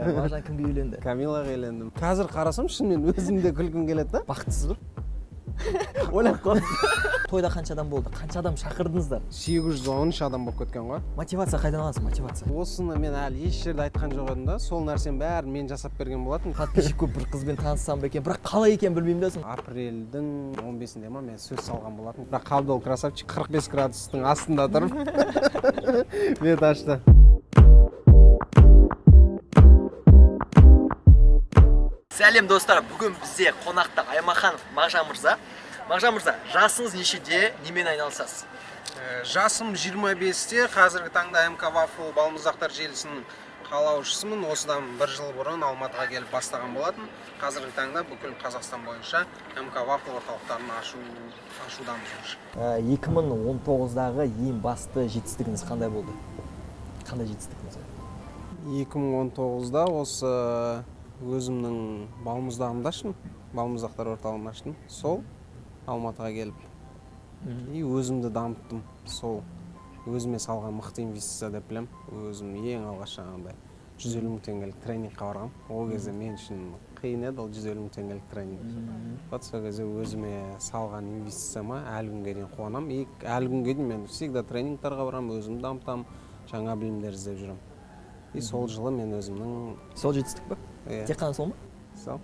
Мағжан кімге үйленді? Камилаға үйлендім. Қазір қарасам шынымен өзімде күлкім келеді да. Бақыттысыз ба? Ойлап қалдым. Тойда қанша адам болды? Қанша адам шақырдыңыздар? 813 адам болып кеткен ғой. Мотивация қайдан аласың, мотивация? Осыны мен әлі еш жерде айтқан жоқ едім да. Сол нәрсенің бәрін мен жасап берген болатын. Подписчик көп бір қызбен таныссам ба екен, бірақ қалай екен білмеймін да соны. Апрельдің 15-інде ма мен сөз салған болатын. Бірақ Қабдол красавчик 45 градустың астында тұрып бет ашты. Сәлем достар, бүгін бізде қонақта Аймаханов Мағжан мырза. Мағжан мырза, жасыңыз нешеде, немен айналысасыз? Жасым 25-те, қазіргі таңда МК Waffle балмұздақтар желісінің қалаушысымын. Осыдан бір жыл бұрын Алматыға келіп бастаған болатын. Қазіргі таңда бүкіл Қазақстан бойынша МК Waffle орталықтарын ашудамыз. 2019-дағы ең басты жетістігіңіз қандай болды? Қандай жетістігіңіз? 2019-да осы өзімнің балмұздағымды аштым, балмұздақтар орталығын аштым. Сол Алматыға келіп. И өзімді дамыттым. Сол өзіме салған мықты инвестиция деп білем. Өзім ең алғаш жаңағындай 150 мың теңгелік тренингқа барғам. Ол кезде мен үшін қиын еді ол 150 мың теңгелік тренинг. Вот сол кезде өзіме салған инвестицияма әлі күнге дейін қуанам. И әлі күнге дейін мен всегда тренингтарға барам, өзімді дамытам, жаңа білімдер іздеп жүрем. И сол жылы мен өзімнің... Сол жетістік па? Тек қана сол ма? Сол.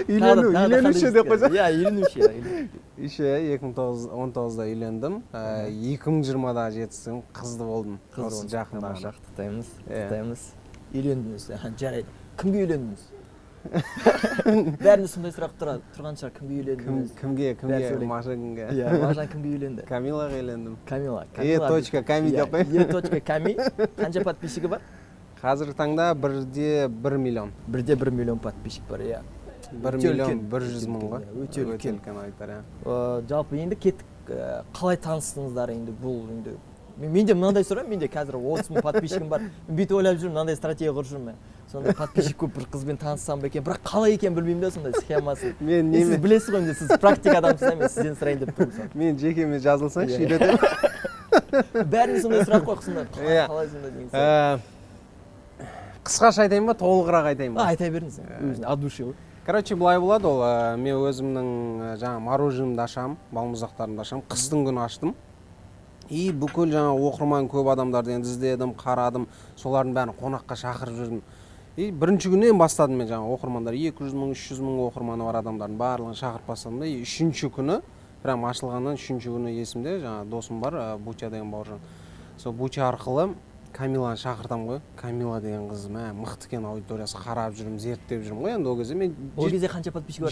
Үйленуші деп қойса? Иә, үйленуші. Еще 2019-да үйлендім. 2020-да жетістігім қызды болдым. Осы жақында. Құттықтаймыз. Үйлендіңіз. Жарайды. Кімге үйлендіңіз? Бәрінде сондай сұрақ тұрған шығар, кімге үйлендіңіз? Кімге? Мағжанға. Иә, Мағжан кімге үйленді? Камилаға үйлендім. Камила. E.Ками деп қой. E.Ками. Қанша подписчигі бар? Қазіргі таңда 1 миллион. 1 миллион подписчик бар, иә. 1 миллион 100 мың ғой. Өте үлкен айтар, иә. Жалпы енді кеттік, қалай таныстыңыздар енді бұл енді? Менде мынандай сұрайм, менде қазір 30 мың подписчигім бар. Мен бүйтіп ойлап жүрмін, мынандай стратегия құрып жүрмін. Сондай подписчик көп бір қызбен таныссам ба екен, бірақ қалай екен білмеймін да сондай схемасын. Сіз білесіз ғой, сіз практик адамсыз, мен сізден сұрайын деп тұрмын. Мен жекеме жазылсаңшы үйретемін. Бәріне сондай сұрақ қойсыңдар. Қалай сондай деген. Қысқаша айтайын ба, толығырақ айтайын ба? Айта беріңіз. Өзіне от души ғой. Короче, былай болады ол, мен өзімнің жаңа мороженымды ашам, балмұздақтарымды ашам, қыстың күні аштым. И бүкіл жаңа оқырман көп адамдарды енді іздедім, қарадым, солардың бәрін қонаққа шақырып жүрдім. И бірінші күннен бастадым мен жаңа оқырмандар, 200 мың, 300 мың оқырманы бар адамдардың барлығын шақырып бастадым да. И үшінші күні, прям ашылғаннан үшінші күні есімде, жаңа досым бар, Буча деген бауыржан. Сол Буча арқылы Камиланы шақыртам ғой. Камила деген қыз, мықты екен, аудиториясы қарап жүрмін, зерттеп жүрмін ғой. Енді ол кезде мен... Ол кезде қанша подписчик бар?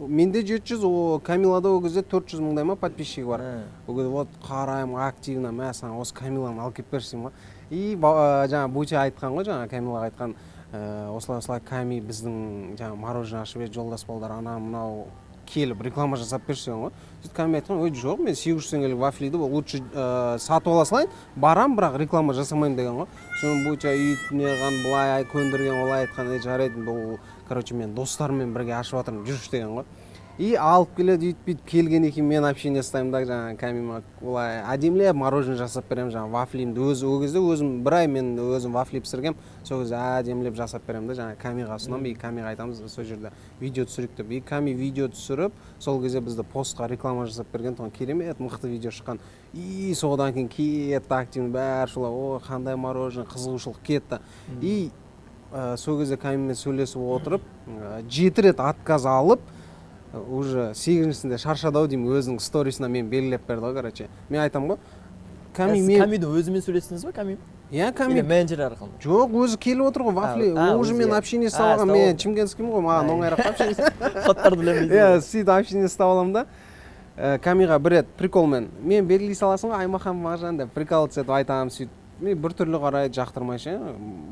Менде 700, Камилада ол кезде 400 мыңдай ма подписчигі бар. Ол кезде вот қарайым, активно, саған осы Камиланы алып кеп берсем ғой. И жаңа Буча айтқан ғой, жаңа Камилаға айтқан, осылай Ками біздің жаңа мороженое ашып еді, жолдас болдар, ана мынау келіп реклама жасап берсең ғой. Сөйтіп Ками айтқан, ой жоқ, мен 800 теңгелік вафлиді лучше сатып ала салайын, барам, бірақ реклама жасамайын деген ғой. Соның Буча үйітінеған, былай көндірген, олай айтқан, жарайды, бұл, короче, мен достарыммен бірге ашып жатырмын, жүріш деген ғой. И алып келеді, үйт-бүйт келген екен, мен общение ұстаймын да, жаңа Камима, олай әдемілеп мороженое жасап берем, жаңа вафлимді ол кезде өзім бір ай мен өзім вафли пісіргем, сол кезде әдемілеп жасап берем да, жаңа Камиға ұсынам, и Камиға айтамыз, сол жерде видео түсіріп деп. И Ками видео түсіріп, сол кезде бізді постқа реклама жасап берген, тоң керемет, мықты видео шыққан. И содан кейін кетті активно, бәрі шулай, о, қандай мороженое, қызығушылық кетті. И сол кезде Камимен сөйлесіп отырып, 7 рет отказ алып, уже 8-сінде шаршадау деймін, өзінің сторисына мен белгілеп берді ғой, короче. Мен айтам ғой, Камиді өзімен сөйлестіңіз ба, Ками? Иә, Ками. Менеджер арқылы. Жоқ, өзі келіп отыр ғой, вафли. Уже мен общение ұстап алғам, мен Чимкентскиймін ғой, маған оңайырақ общение. Қоттарды білемейсің. Иә, сөйтіп общение ұстап аламын да. Камиға бір рет приколмен, мен белгілей саласың ғой, Аймахан Мағжан деп прикол түсетіп айтамын, сөйтіп. Мен бір түрлі қарайды, жақтырмайшы,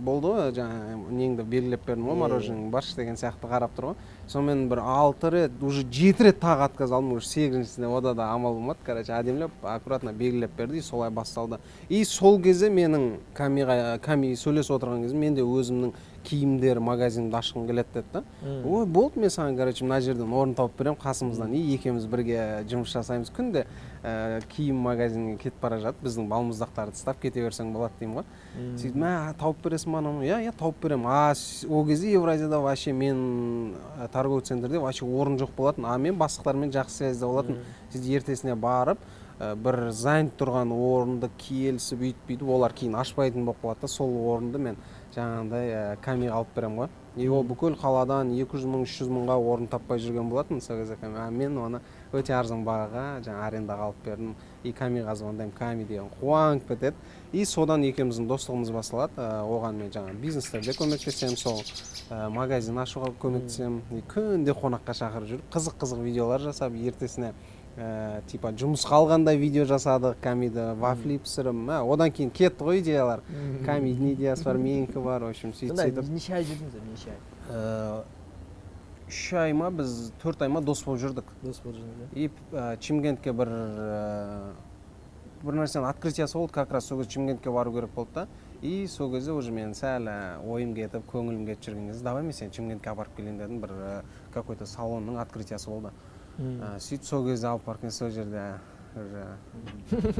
болды ғой, жаңа неңді белгілеп бердім ғой, мороженый баршы деген сияқты қарап тұр ғой. Сонымен бір 6 рет, уже 7 рет тағы отказ алдым, уже 8-сінде ода да амал болмады, короче, әдемілеп, аккуратно белгілеп берді, солай басталды. И сол кезде менің Ками сөйлесіп отырған кезде менде өзімнің киімдер магазинімді ашқым келеді деді да. Ой, болды, мен саған, короче, мына жерден орын тауып берем қасымыздан. И екеуміз бірге жұмыс жасаймыз. Күнде киім магазинге кетіп бара жатып, біздің балмұздақтарды тастап кете берсең болады деймін ғой. Сөйтіп, тауып бересің маған? Иә, тауып берем. берем. Ол кезде Евразияда вообще мен торговый центрде вообще орын жоқ болатын. Мен бастықтармен жақсы связьда болатын. Сөйтіп ертесіне барып, бір занят тұрған орынды келісіп бүйтіп олар кейін ашпайтын болып қалады да, сол орынды мен жаңағындай камиға алып берем ғой. Ол бүкіл қаладан 200 мың 300 мыңға орын таппай жүрген болатын сол кезде. Мен оны өте арзан бағаға жаңа арендаға алып бердім. Камиға звондаймын, ками деген қуанып кетеді. Содан екеуміздің достығымыз басталады. Оған мен жаңа бизнестерде көмектесем, сол магазин ашуға көмектесем, күнде қонаққа шақырып жүріп, қызық-қызық видеолар жасап, ертесіне типа жұмысқа алғандай видео жасадық, камиді вафли пісіріп, одан кейін кетті ғой идеялар. Камидің идеясы бар, менікі бар, в общем, сөйтіп. Неше ай жүрдіңіздер, неше ай? 3 ай ма, біз 4 ай ма дос болып жүрдік. Дос болып жүрдіңіздер. Чимкентке бір нәрсенің открытиясы болды, как раз сол кезде Чимкентке бару керек болды да. Сол кезде уже мен сәл ойым кетіп, көңілім кетіп жүрген кезде, давай мен сені Чимкентке апарып келейін дедім, бір какой-то салонның открытиясы болды. Сөйтіп сол кезде алып барып сол жерде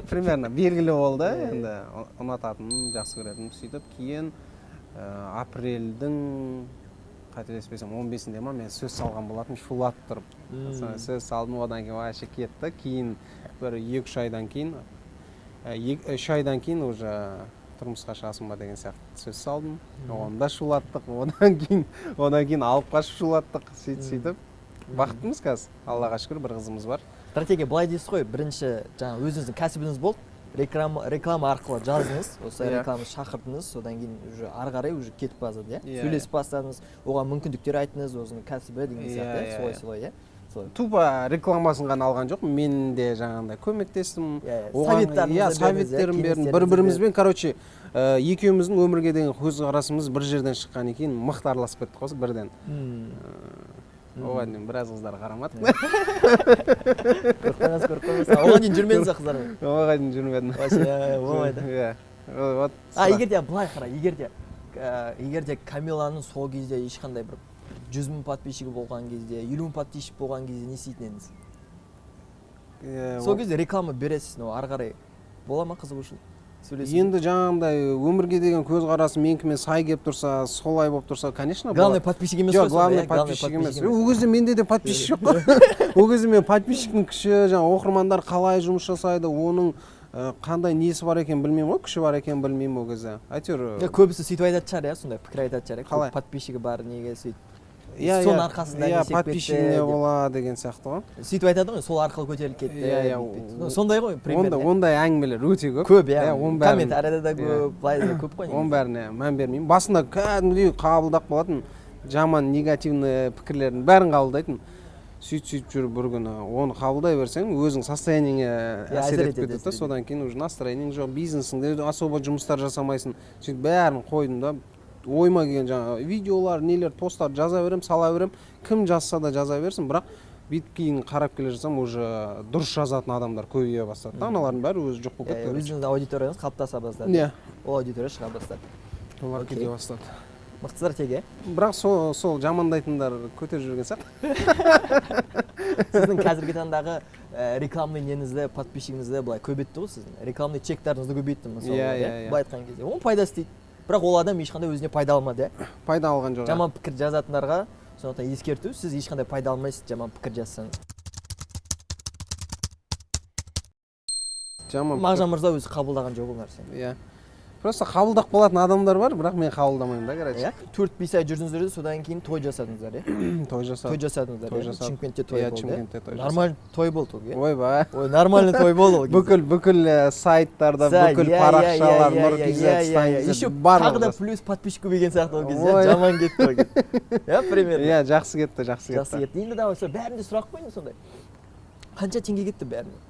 примерно белгілі болды, енді ұнататынмын, жақсы көретінмін. Сөйтіп кейін апрельдің қателеспесем 15-інде ма мен сөз салған болатын, шулатып тұрып. Сөз салдым, одан кейін вообще кетті. Кейін бір 2-3 айдан кейін 3 айдан кейін уже тұрмысқа шығасың ба деген сияқты сөз салдым. Онда шулаттық, одан кейін алып қашып шулаттық, сөйтіп. Бақыттымыз қазір, Аллаға шүкір, бір қызымыз бар. Стратегия былай дейсіз ғой, бірінші жаңа өзіңіздің кәсібіңіз болды, реклама арқылы жаздыңыз, осы рекламаны шақырдыңыз, содан кейін уже ары қарай уже кетіп базады, сөйлесіп бастадыңыз, оған мүмкіндіктер айттыңыз, өзінің кәсібі деген сияқты, солай. Тупо рекламасын ғана алған жоқ, мен де жаңағындай көмектестім, советтерін бердім, бір-бірімізбен, короче, екеуміздің өмірге деген көзқарасымыз бір жерден шыққан екен, мықты араласып кеттік қой бірден. Оған дейін біраз қыздар қарамадық. Көріп оған дейін жүрмедіңіз қыздармен? Оған дейін жүрмедім. Болмайды. Егерде былай қара, егерде Камиланың сол кезде ешқандай бір 100 мың подписчигі болған кезде, 50 мың подписчик болған кезде не істейтін едіңіз? Сол кезде реклама бересіз, ары қарай бола ма қызығушылық? Енді жаңағындай өмірге деген көзқарасы менікімен сай келіп тұрса, солай болып тұрса, конечно, главный подписчик емес қой. Жоқ, главный подписчик емес. Ол кезде менде де подписчик жоқ қой. Ол кезде мен подписчиктің күші, жаңа оқырмандар қалай жұмыс жасайды, оның қандай несі бар екен білмеймін ғой, күші бар екен білмеймін ол кезде. Әйтеуір көбісі сөйтіп айтатын шығар, сондай пікір айтатын шығар. Қалай подписчигі бар, неге сөйтіп. Соның арқасында не секпетті. Подписчигіне бола деген сияқты ғой. Сөйтіп айтады ғой, сол арқылы көтеріліп кетті. Сондай ғой, примерно. Ондай әңгімелер өте көп. Көп, комментарияда да көп, былайда да көп қой. Оның бәріне мән бермеймін. Басында кәдімгідей қабылдап болатын, жаман негативный пікірлердің бәрін қабылдайтын. Сөйтіп жүріп бір күні оны қабылдай берсең, өзің состояниеңе әсер етіп кетеді. Содан кейін уже настроениең жоқ, бизнесіңде особо жұмыстар жасамайсың. Сөйтіп бәрін қойдым да. Ойыма келген жаңа видеолар, нелер, посттар жаза берем, сала берем. Кім жазса да жаза берсін, бірақ бүйтіп кейін қарап келе жатсам, уже дұрыс жазатын адамдар көбейе бастады. Аналардың бәрі өзі жоқ болып кетті. Өзіңіздің аудиторияңыз қалыптаса бастады. Ол аудитория шыға бастады. Олар кете бастады. Мықты стратегия. Бірақ сол жамандайтындар көтеріп жүрген сияқты. Сіздің қазіргі таңдағы рекламный неңізді, подписчигіңізді былай көбейтті ғой сіздің. Рекламный чектарыңызды көбейтті мысалы. Былай айтқан кезде. Оның пайдасы дейді. Бірақ ол адам ешқандай өзіне пайда алмады, Пайда алған жоқ. Жаман пікір жазатындарға сондықтан ескерту, сіз ешқандай пайда алмайсыз, жаман пікір жазсаңыз. Мағжан мырза өзі қабылдаған жоқ ол нәрсені. Просто қабылдап қалатын адамдар бар, бірақ мен қабылдамаймын да, короче. 4-5 ай жүрдіңіздер, содан кейін той жасадыңыздар, Той жасадыңыздар. Чимкентте той болды. Чимкентте той. Нормальный той болды ол. Ойбай. Ой, нормальный той болды ол. Бүкіл сайттарда, бүкіл парақшалар, Нұр-Кизет станциясы еще тағы да плюс подписчик көбейген сияқты ол кезде, жаман кетті ол кезде. Примерно. Жақсы кетті. Жақсы кетті. Енді давай, бәрінде сұрақ қойын сондай. Қанша теңге кетті бәріне?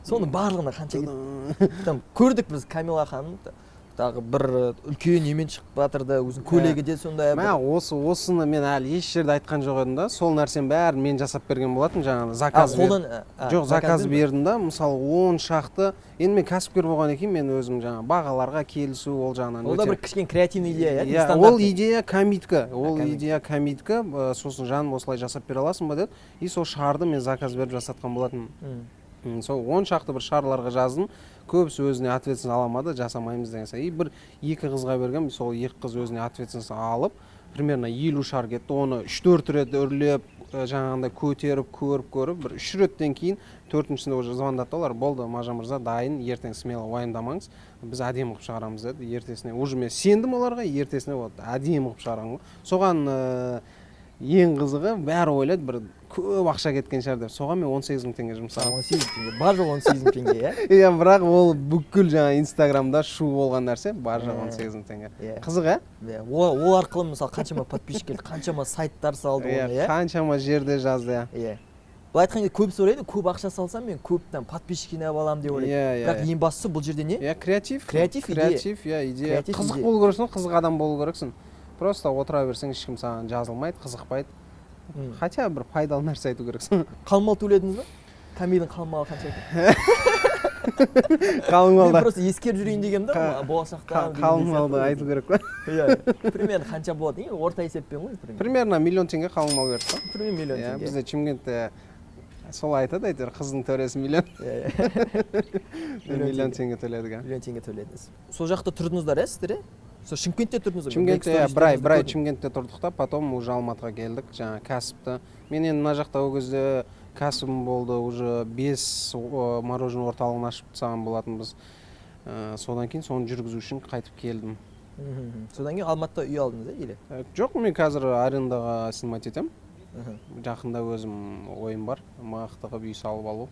Соның барлығына қанша кетті? Көрдік біз Камила ханым тағы бір үлкен немен шығып жатырды, өзінің көйлегі де сондай. Осыны мен әлі еш жерде айтқан жоқ едім да, сол нәрсені бәрін мен жасап берген болатын, жаңағы заказ бердім. Жоқ, заказ бердім да, мысалы 10 шақты, енді мен кәсіпкер болған екен, мен өзім жаңағы бағаларға келісу ол жағынан. Ол да бір кішкене креативный идея, ол идея комитка, сосын жаным осылай жасап бере аласың ба деді, и сол шарды мен заказ беріп жасатқан болатын. Сол 10 шақты бір шарларға жаздым. көбісі өзіне ответственность ала алмады, жасамаймыз деген сияқты. И бір екі қызға берген, сол екі қыз өзіне ответственность алып, примерно 50 шар кетті. Оны 3-4 рет үрлеп, жаңағындай көтеріп, көріп, бір 3 реттен кейін 4-шісінде уже звондады, олар болды, Мажан мырза дайын, ертең смело уайымдамаңыз, біз әдемі қылып шығарамыз деді. Ертесіне уже мен сендім оларға, ертесіне вот әдемі қылып шығарамын ғой. Соған ең қызығы бәрі ойлады, бір көп ақша кеткен шығар деп. Соған мен 18 мың теңге жұмсадым. 18 теңге. Бар жоқ 18 мың теңге, иә? Иә, бірақ ол бүкіл жаңа Инстаграмда шу болған нәрсе, бар жоқ 18 мың теңге. Қызық, иә? Ол арқылы мысалы қаншама подписчик келді, қаншама сайттар салды оны, иә? Қаншама жерде жазды, иә. Былай айтқан кезде көбісі ойлайды, көп ақша салсам мен көптен подписчик жинап аламын деп ойлайды. Бірақ ең бастысы бұл жерде не? Иә, креатив, идея. Қызық болу керексің, қызық адам болу керексің. Просто отыра берсең, ешкім саған жазылмайды, қызықпайды. Хотя бір пайдалы нәрсе айту керексің. Қалың мал төледіңіз бе? Камилдің қалың малы қанша екен? Қалың малда. Мен просто ескеріп жүрейін дегенім да, болашақта. Қалың малды айту керек па? Иә. Примерно қанша болады? Орта есеппен ғой. Примерно миллион теңге қалың мал берді. Примерно миллион теңге. Бізде Шымкентте сол айтады, әйтеуір қыздың төресі миллион. Миллион теңге төледік. Миллион теңге төледіңіз. Сол жақта тұрдыңыздар, сіздер? Сол Шымкентте тұрдыңыз ба? Шымкентте бір ай Шымкентте тұрдық та, потом уже Алматыға келдік, жаңа кәсіпті. Мен енді мына жақта ол кезде кәсібім болды, уже 5 мороженое орталығын ашып тастаған болатынбыз. Содан кейін соны жүргізу үшін қайтып келдім. Содан кейін Алматыда үй алдыңыз, или? Жоқ, мен қазір арендаға снимать етем. Жақында өзім ойым бар, мақтаға үй салып алу.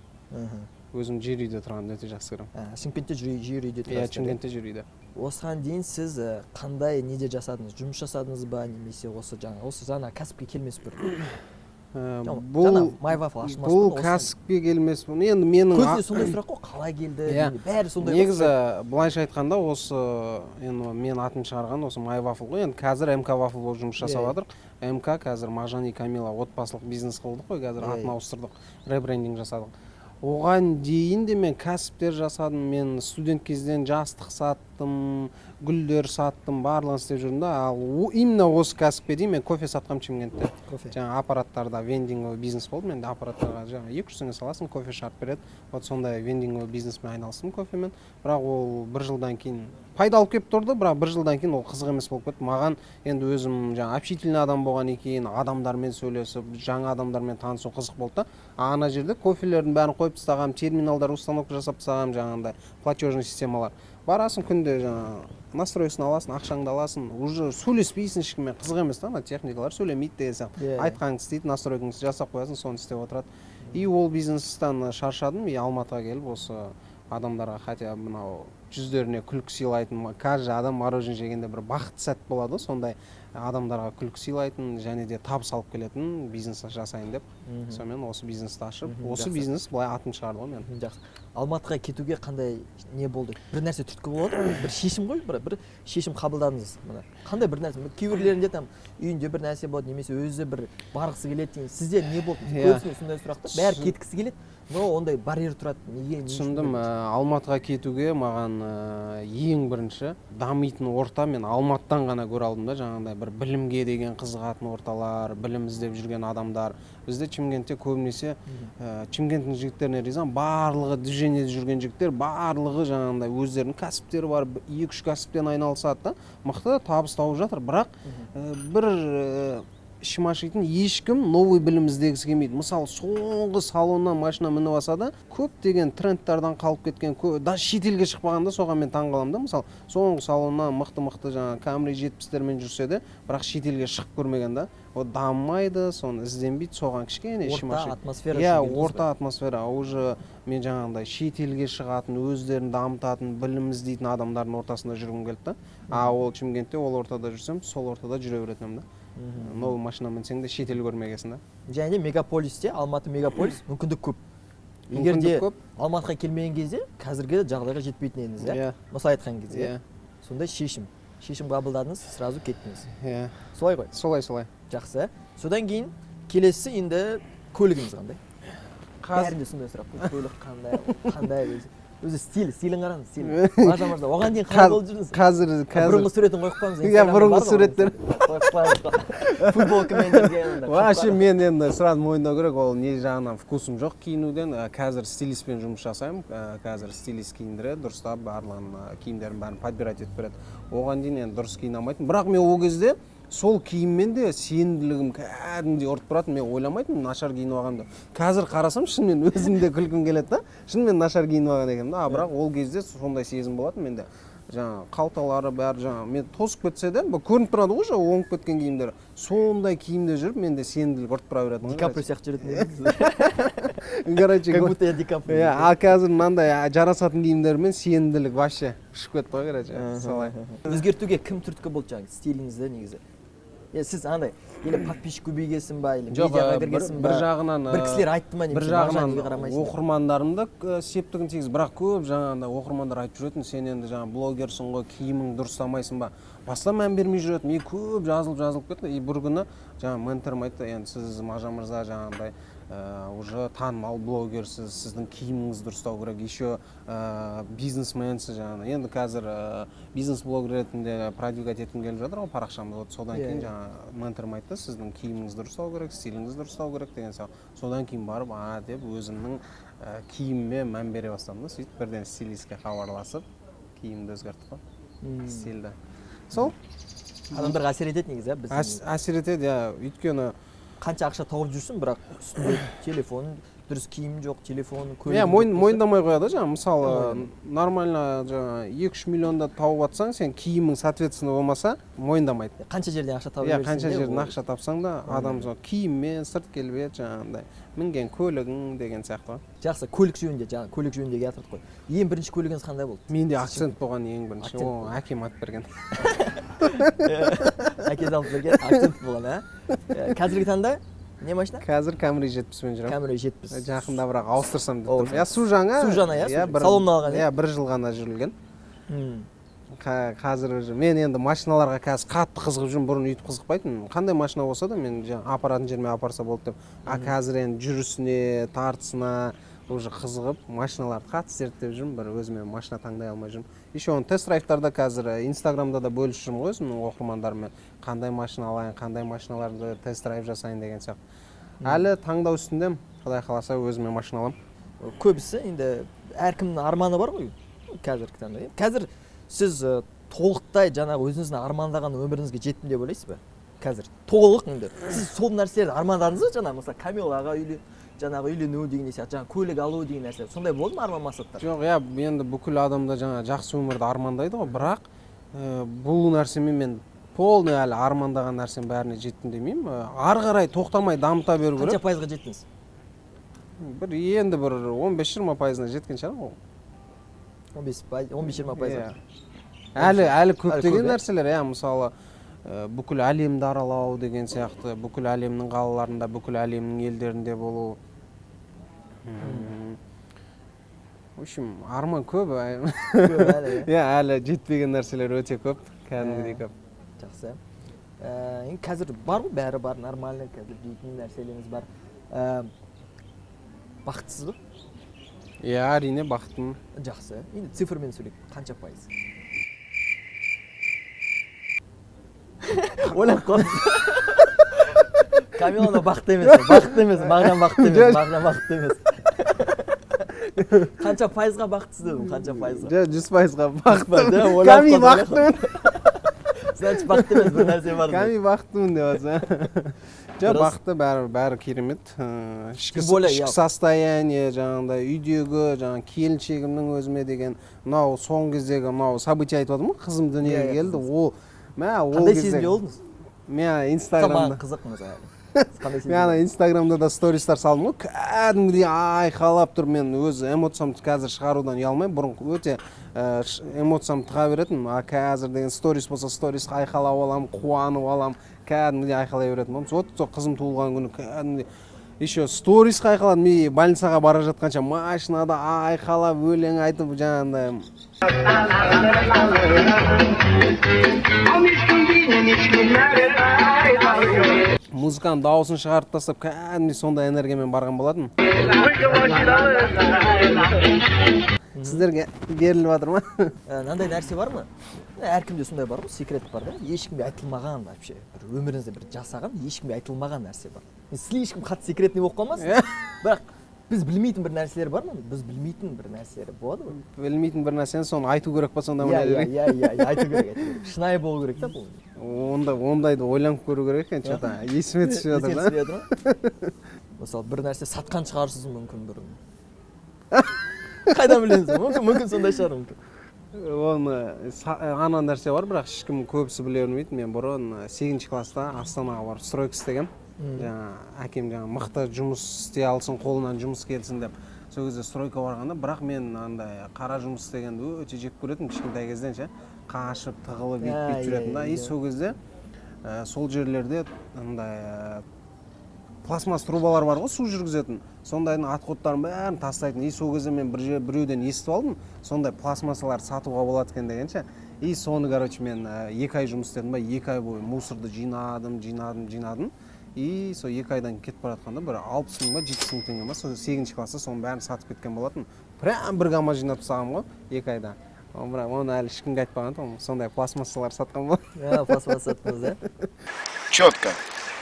Өзім жер үйде тұрғанды өте жақсы көремін. Шымкентте жер үйде тұрасыз? Иә, Шымкентте жер үйде. Осыған дейін сіз қандай неде жасадыңыз? Жұмыс жасадыңыз ба, немесе осы жаңа кәсіпке келмес бір? Бұл кәсіпке келмес бұл. Енді менің көзіне сондай сұрақ қой, қалай келді? Бәрі сондай. Негізі былайша айтқанда осы енді мен атын шығарған осы Майвафл ғой. Енді қазір МК Вафл болып жұмыс жасап жатырмық. МК қазір Мажан и Камила отбасылық бизнес қылдық қой, қазір атын ауыстырдық, ребрендинг жасадық. Оған дейін де мен кәсіптер жасадым, мен студент кезден жастық саттым, гүлдер саттым, барлығын істеп жүрдім да. Ал именно осы кәсіпке дейін мен кофе сатқам Шымкентте. Жаңа аппараттарда вендинговый бизнес болды, мен де аппараттарға жаңа 200 теңге саласың, кофе шығарып береді. Вот сондай вендинговый бизнеспен айналыстым кофемен. Бірақ ол бір жылдан кейін пайда алып келіп тұрды, бірақ бір жылдан кейін ол қызық емес болып кетті. Маған енді өзім жаңа общительный адам болған екен, адамдармен сөйлесіп, жаңа адамдармен танысу қызық болды да. Ана жерде кофелердің бәрін қойып тастағам, терминалдар установка жасап тастағам, жаңағындай платежный системалар. Барасың күнде жаңа настройсын аласың, ақшаңды аласың, уже сөйлеспейсің ешкіммен, қызық емес та, ана техникалар сөйлемейді деген сияқты. Айтқаныңды істейді, настройкаңды жасап қоясың, соны істеп отырады. И ол бизнестен шаршадым, и Алматыға келіп осы адамдарға хотя мынау жүздеріне күлкі сыйлайтын, каждый адам мороженое жегенде бір бақытты сәт болады, сондай адамдарға күлкі сыйлайтын және де табыс алып келетін бизнес жасайын деп. Сонымен осы бизнесті ашып, осы бизнес былай атын шығарды ғой мен. Жақсы. Алматыға кетуге қандай не болды? Бір нәрсе түрткі болады, бір шешім ғой, бір шешім қабылдадыңыз. Мына қандай бір нәрсе? Кейбіреулерінде там үйінде бір нәрсе болады, немесе өзі бір барғысы келеді деген. Сізде не болды? Көбісіне сондай сұрақта бәрі кеткісі келеді. Но ондай барьер тұрады. Неге? Түсіндім. Алматыға кетуге маған ең бірінші дамитын орта мен Алматыдан ғана көре алдым да, жаңағыдай бір білімге деген қызығатын орталар, білім іздеп жүрген адамдар. Бізде Шымкентте көбінесе Шымкенттің жігіттеріне ризамын, барлығы движениеде жүрген жігіттер, барлығы жаңағыдай өздерінің кәсіптері бар, 2-3 кәсіптен айналысады да, мықты табыс тауып жатыр. Бірақ бір ішім ашитын ешкім новый білім іздегісі келмейді. Мысалы, соңғы салоннан машина мініп алса да, көптеген трендтерден қалып кеткен, даже шетелге шықпағанда соған мен таң қаламын да. Мысалы, соңғы салоннан мықты жаңа Camry 70-термен жүрсе де, бірақ шетелге шығып көрмеген да. О дамымайды, соны ізденбейді, соған кішкене ішім ашиды. Орта атмосфера. Иә, орта атмосфера. Уже мен жаңағындай шетелге шығатын, өздерін дамытатын, білім іздейтін адамдардың ортасында жүргім келді да. Ол Шымкентте ол ортада жүрсем, сол ортада жүре беретінмін да. Новый машина мінсең де шетел көрмегесін да. Және де мегаполисте, Алматы мегаполис мүмкіндік көп. Егер де Алматыға келмеген кезде, қазіргі жағдайға жетпейтін едіңіз, иә? Мысалы айтқан кезде. Сондай шешім қабылдадыңыз, сразу кеттіңіз. Иә. Солай ғой? Солай. Жақсы. Содан кейін келесі енді көлігіңіз қандай? Бәрінде сондай сұрақ қой. Көлік қандай өзі стилін қараңыз, стилін. Мажан мырза, оған дейін қалай болып жүрдіңіз? Қазір бұрынғы суретін қойып қойыңыз. Иә, бұрынғы суреттер. футболкамен жүрген. Вообще мен енді сразу мойындау керек, ол не жағынан вкусым жоқ киінуден. Қазір стилистпен жұмыс жасаймын. Қазір стилист киіндіреді, дұрыстап барлығын киімдерін бәрін подбирать етіп береді. Оған дейін енді дұрыс киіне алмайтын. Бірақ мен ол кезде сол киіммен де сенімділігім кәдімгідей ұрып тұратын. Мен ойламайтынмын нашар киініп алғанымды. Қазір қарасам шынымен өзімде күлкім келеді да. Шынымен нашар киініп алған екенмін да. Бірақ ол кезде сондай сезім болатын менде. Жаңа қалталары бәрі жаңа мен тосып кетсе де көрініп тұрады ғой жаңа оңып кеткен киімдер. Сондай киімде жүріп менде сенімділік ұрып тұра береді. Ди Каприо сияқты жүретін. Короче, как будто я Ди Каприо. А қазір мынандай жарасатын киімдермен сенімділік вообще ұшып кетті ғой, короче. Солай. Өзгертуге кім түрткі болды жаңағы стиліңізді негізі? Сіз андай или подписчик көбейгенсің ба, или медиаға кіргенсің ба? бір жағынан бір кісілер айтты ма, бір жағынан оқырмандарым да септігін тигіз, бірақ көп жаңағындай оқырмандар айтып жүретін, сен енді жаңа блогерсің ғой, киімің дұрыстамайсың ба? Баста мән бермей жүретін, көп жазылып кетті. Бір күні жаңа менторым айтты, енді сіз Мағжан мырза жаңағындай уже танымал блогерсіз, сіздің киіміңіз дұрыстау керек, еще бизнесменсіз жаңағы. Енді қазір бизнес блогер ретінде продвигать еткім келіп жатыр ғой парақшамды. Содан кейін жаңа менторым айтты, сіздің киіміңіз дұрыстау керек, стиліңіз дұрыстау керек деген сияқты. Содан кейін барып, деп өзімнің киіміме мән бере бастадым да. Сөйтіп бірден стилистке хабарласып, киімді өзгерттік қой. Стильді. Сол адамдарға әсер етеді негізі, біз. Әсер етеді, өйткені қанша ақша тауып жүрсің, бірақ үстінде телефон, дұрыс киім жоқ, телефон, көлік. Мойындамай қояды жаңа, мысалы, нормально жаңа 2-3 миллионда тауып атсаң, сен киімің соответственно болмаса, мойындамайды. Қанша жерден ақша тауып жүрсің? Қанша жерден ақша тапсаң да, адам киіммен, сырт келбет жаңағындай, мінген көлігің деген сияқты. Жақсы, көлік жөнінде, жаңа көлік жөнінде келтірдік қой. Ең бірінші көлігіңіз қандай болды? Менде акцент болған ең бірінші. О, әкем алып берген. Әкесі алып берген, акцент болған, Қазіргі таңда не машина? Қазір Camry 70-пен жүремін. Camry 70. Жақында бірақ ауыстырсам деп тұрмын. Су жаңа. Су жаңа, салоннан алған. Бір жыл ғана жүрілген. Қазір мен енді машиналарға қазір қатты қызығып жүрмін. Бұрын үйтіп қызықпайтын. Қандай машина болса да мен апаратын жеріме апарса болды деп. Қазір енді жүрісіне, тартысына уже қызығып, машиналарды қатты зерттеп жүрмін. Бір өзіме машина таңдай алмай жүрмін. Еще оны тест-драйвтарда қазір Инстаграмда да бөлісіп жүрмін ғой өзімнің оқырмандарыммен. Қандай машина алайын, қандай машиналарды тест-драйв жасайын деген сияқты. Әлі таңдау үстіндемін. Құдай қаласа өзіме машина аламын. Көбісі енді әркімнің арманы бар ғой қазіргі таңда. Қазір сіз толықтай жаңағы өзіңіздің армандаған өміріңізге жеттім деп ойлайсыз ба? Қазір толық енді. Сіз сол нәрселерді армандадыңыз ба? Жаңағы мысалы Камилаға жаңағы үйлену деген сияқты, жаңағы көлік алу деген нәрсе. Сондай болды ма арман мақсаттар? Жоқ, енді бүкіл адамда жаңа жақсы өмірді армандайды ғой, бірақ бұл нәрсемен мен полный әлі армандаған нәрсем бәріне жеттім демеймін. Ары қарай тоқтамай дамыта беру керек. Қанша пайызға жеттіңіз? Енді бір 15-20 пайызына жеткен шығармын ғой. 15-20 пайызға. Әлі көптеген нәрселер, мысалы бүкіл әлемді аралау деген сияқты, бүкіл әлемнің қалаларында, бүкіл әлемнің елдерінде болу. В общем, арман көп. Әлі жетпеген нәрселер өте көп, кәдімгідей көп. Жақсы. Қазір бар ғой, бәрі бар, нормальный, қазір дейтін нәрселеріңіз бар. Бақыттысыз ба? Әрине бақыттымын. Жақсы. Енді цифрмен сөйлейік, қанша пайыз? Ойлап қалдым. Камиланы бақытты емес, Мағжан бақытты емес. Қанша пайызға бақыттысыз дедім, қанша пайызға? 100%-ға бақыттымын. Ками бақыттымын. Значит, бақытты емес бір нәрсе бар. Ками бақыттымын деп жатса. Бақытты бәрі керемет. Ішкі состояние, жаңағындай үйдегі, жаңағы келіншегімнің өзіме деген, мынау соңғы кездегі мынау событие айтып отырмын ғой, қызым дүниеге келді. Қандай сезімде болдыңыз? Мен Инстаграмда қызық мысалы. Мен Инстаграмда да стористар салдым ғой, кәдімгідей айқалап тұр. Мен өз эмоциямды қазір шығарудан ұялмаймын. Бұрын өте эмоциям тыға беретін. Қазір деген сторис болса сторис айқалап аламын, қуанып аламын, кәдімгідей айқалай беретін. Вот қызым туылған күні кәдімгідей еще сторис айқалады. Мен больницаға бара жатқанша машинада айқалап өлең айтып жаңағындай. Музыканың дауысын шығарып тастап, кәдімгідей сондай энергиямен барған болатын. Сіздерге беріліп жатыр ма? Мынандай нәрсе бар ма? әркімде сондай бар ғой, секрет бар да, ешкімге айтылмаған вообще бір өміріңізде бір жасаған ешкімге айтылмаған нәрсе бар. Слишком қатты секретный болып қалмасын, бірақ біз білмейтін бір нәрселер бар ма? Біз білмейтін бір нәрселер болады ғой. Білмейтін бір нәрсені соны айту керек па сонда мына жерге? Иә, айту керек. Шынайы болу керек та бұл. Ондайды ойланып көру керек екен, что-то есіме түсіп жатыр да. Мысалы, бір нәрсе сатқан шығарсыз мүмкін бір. Қайдан білесіз? Мүмкін сондай шығар мүмкін. Оны ана нәрсе бар, бірақ ешкім көбісі біле бермейді. Мен бұрын 8-ші класста Астанаға барып стройка істегем. Әкем мықты жұмыс істей алсын, қолынан жұмыс келсін деп. Сол кезде стройка барғанда, бірақ мен андай қара жұмыс істегенді өте жек көретін, кішкентай кезден ше. Қашып, тығылып, бүйтіп жүретін да. И сол кезде сол жерлерде андай пластмасс трубалар бар ғой, су жүргізетін. Сондайдың отходтарын бәрін тастайтын. И сол кезде мен біреуден естіп алдым, сондай пластмассалар сатуға болады екен дегенше. И соны, короче, мен 2 ай жұмыс істедім ба, 2 ай бойы мусорды жинадым. И сол 2 айдан кетіп бара жатқанда бір 60 мың ба, 70 мың теңге ма, сол 8-ші класста соның бәрін сатып кеткен болатын. Прям бір гамма жинап тастағам ғой 2 айда. Бірақ оны әлі ешкімге айтпаған, сондай пластмассалар сатқан ба. Пластмасс саттыңыз, да? Четко.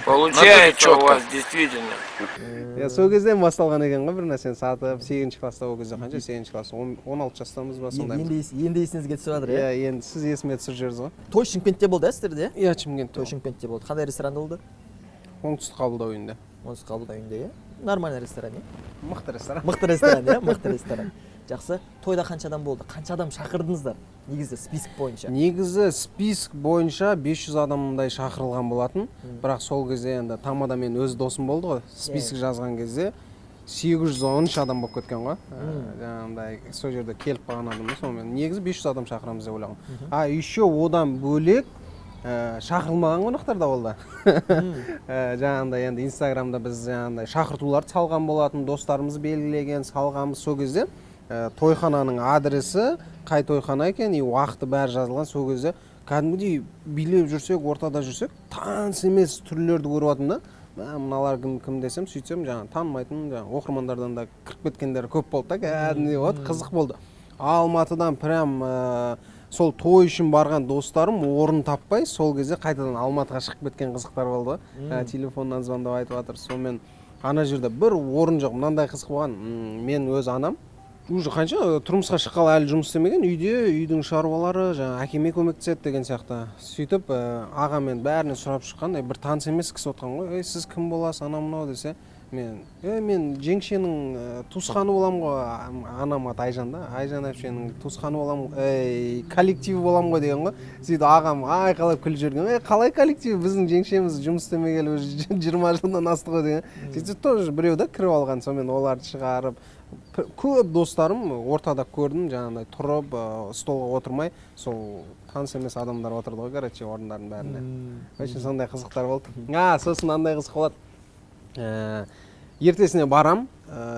Получается у вас действительно. Сол кезден басталған екен ғой бір нәрсені сатып, 8-ші класста ол кезде қанша? 8-ші класс, 16 жастамыз ба сондай. Енді есіңізге түсіп жатыр, иә? Иә, енді сіз есіме түсіріп жібердіңіз ғой. Той Шымкентте болды, сіздерде? Иә, Шымкентте. Той Шымкентте болды. Қандай ресторанда болды? Оңтүстік қабылдау үйінде. Оңтүстік қабылдау үйінде, иә? Нормальный ресторан, иә? Мықты ресторан. Мықты ресторан, иә? Мықты ресторан. Жақсы. Тойда қанша адам болды? Қанша адам шақырдыңыздар? Негізі список бойынша. Негізі список бойынша 500 адамдай шақырылған болатын. Бірақ сол кезде енді тамада мен өз досым болды ғой. Список жазған кезде 813 адам болып кеткен ғой. Жаңағындай сол жерде келіп қалған адамдар. Сонымен негізі 500 адам шақырамыз деп ойлағам. Еще одан бөлек шақырылмаған қонақтар да болды. Жаңағындай енді Инстаграмда біз жаңағындай шақыртуларды салған болатын, достарымыз белгілеген, салғанбыз. Сол кезде тойхананың адресі, қай тойхана екен, и уақыты бәрі жазылған. Сол кезде кәдімгідей билеп жүрсек, ортада жүрсек, таныс емес түрлерді көріп жатырмын да. Мыналар кім десем, сөйтсем, жаңағы танымайтын, оқырмандардан да кіріп кеткендер көп болды да, кәдімгідей вот қызық болды. Алматыдан прям сол той үшін барған достарым орын таппай, сол кезде қайтадан Алматыға шығып кеткен қызықтар болды. Телефоннан звондап айтып жатыр. Сонымен ана жерде бір орын жоқ. Мынандай қызық болған. Мен өз анам уже қанша тұрмысқа шыққалы әлі жұмыс істемеген, үйдің шаруалары, жаңа әкеме көмектеседі деген сияқты. Сөйтіп ағамен бәріне сұрап шыққан, бір таныс емес кісі отқан ғой. Сіз кім боласыз, анау мынау десе, мен жеңшенің туысқаны боламын ғой, анам аты Айжан да, Айжан әпшенің туысқаны боламын, коллективі боламын ғой деген ғой. Сөйтіп ағам айқалап күліп жүрген, қалай коллектив, біздің жеңшеміз жұмыс істемегелі уже 20 жылдан асты ғой деген. Сөйтіп тоже біреу да кіріп алған, сонымен оларды шығарып, көп достарым ортада көрдім, жаңағындай тұрып, столға отырмай, сол таныс емес адамдар отырды ғой, короче, орындардың бәрінде. Очень сондай қызықтар болды. Сосын андай қызық болады. Ертесіне барам,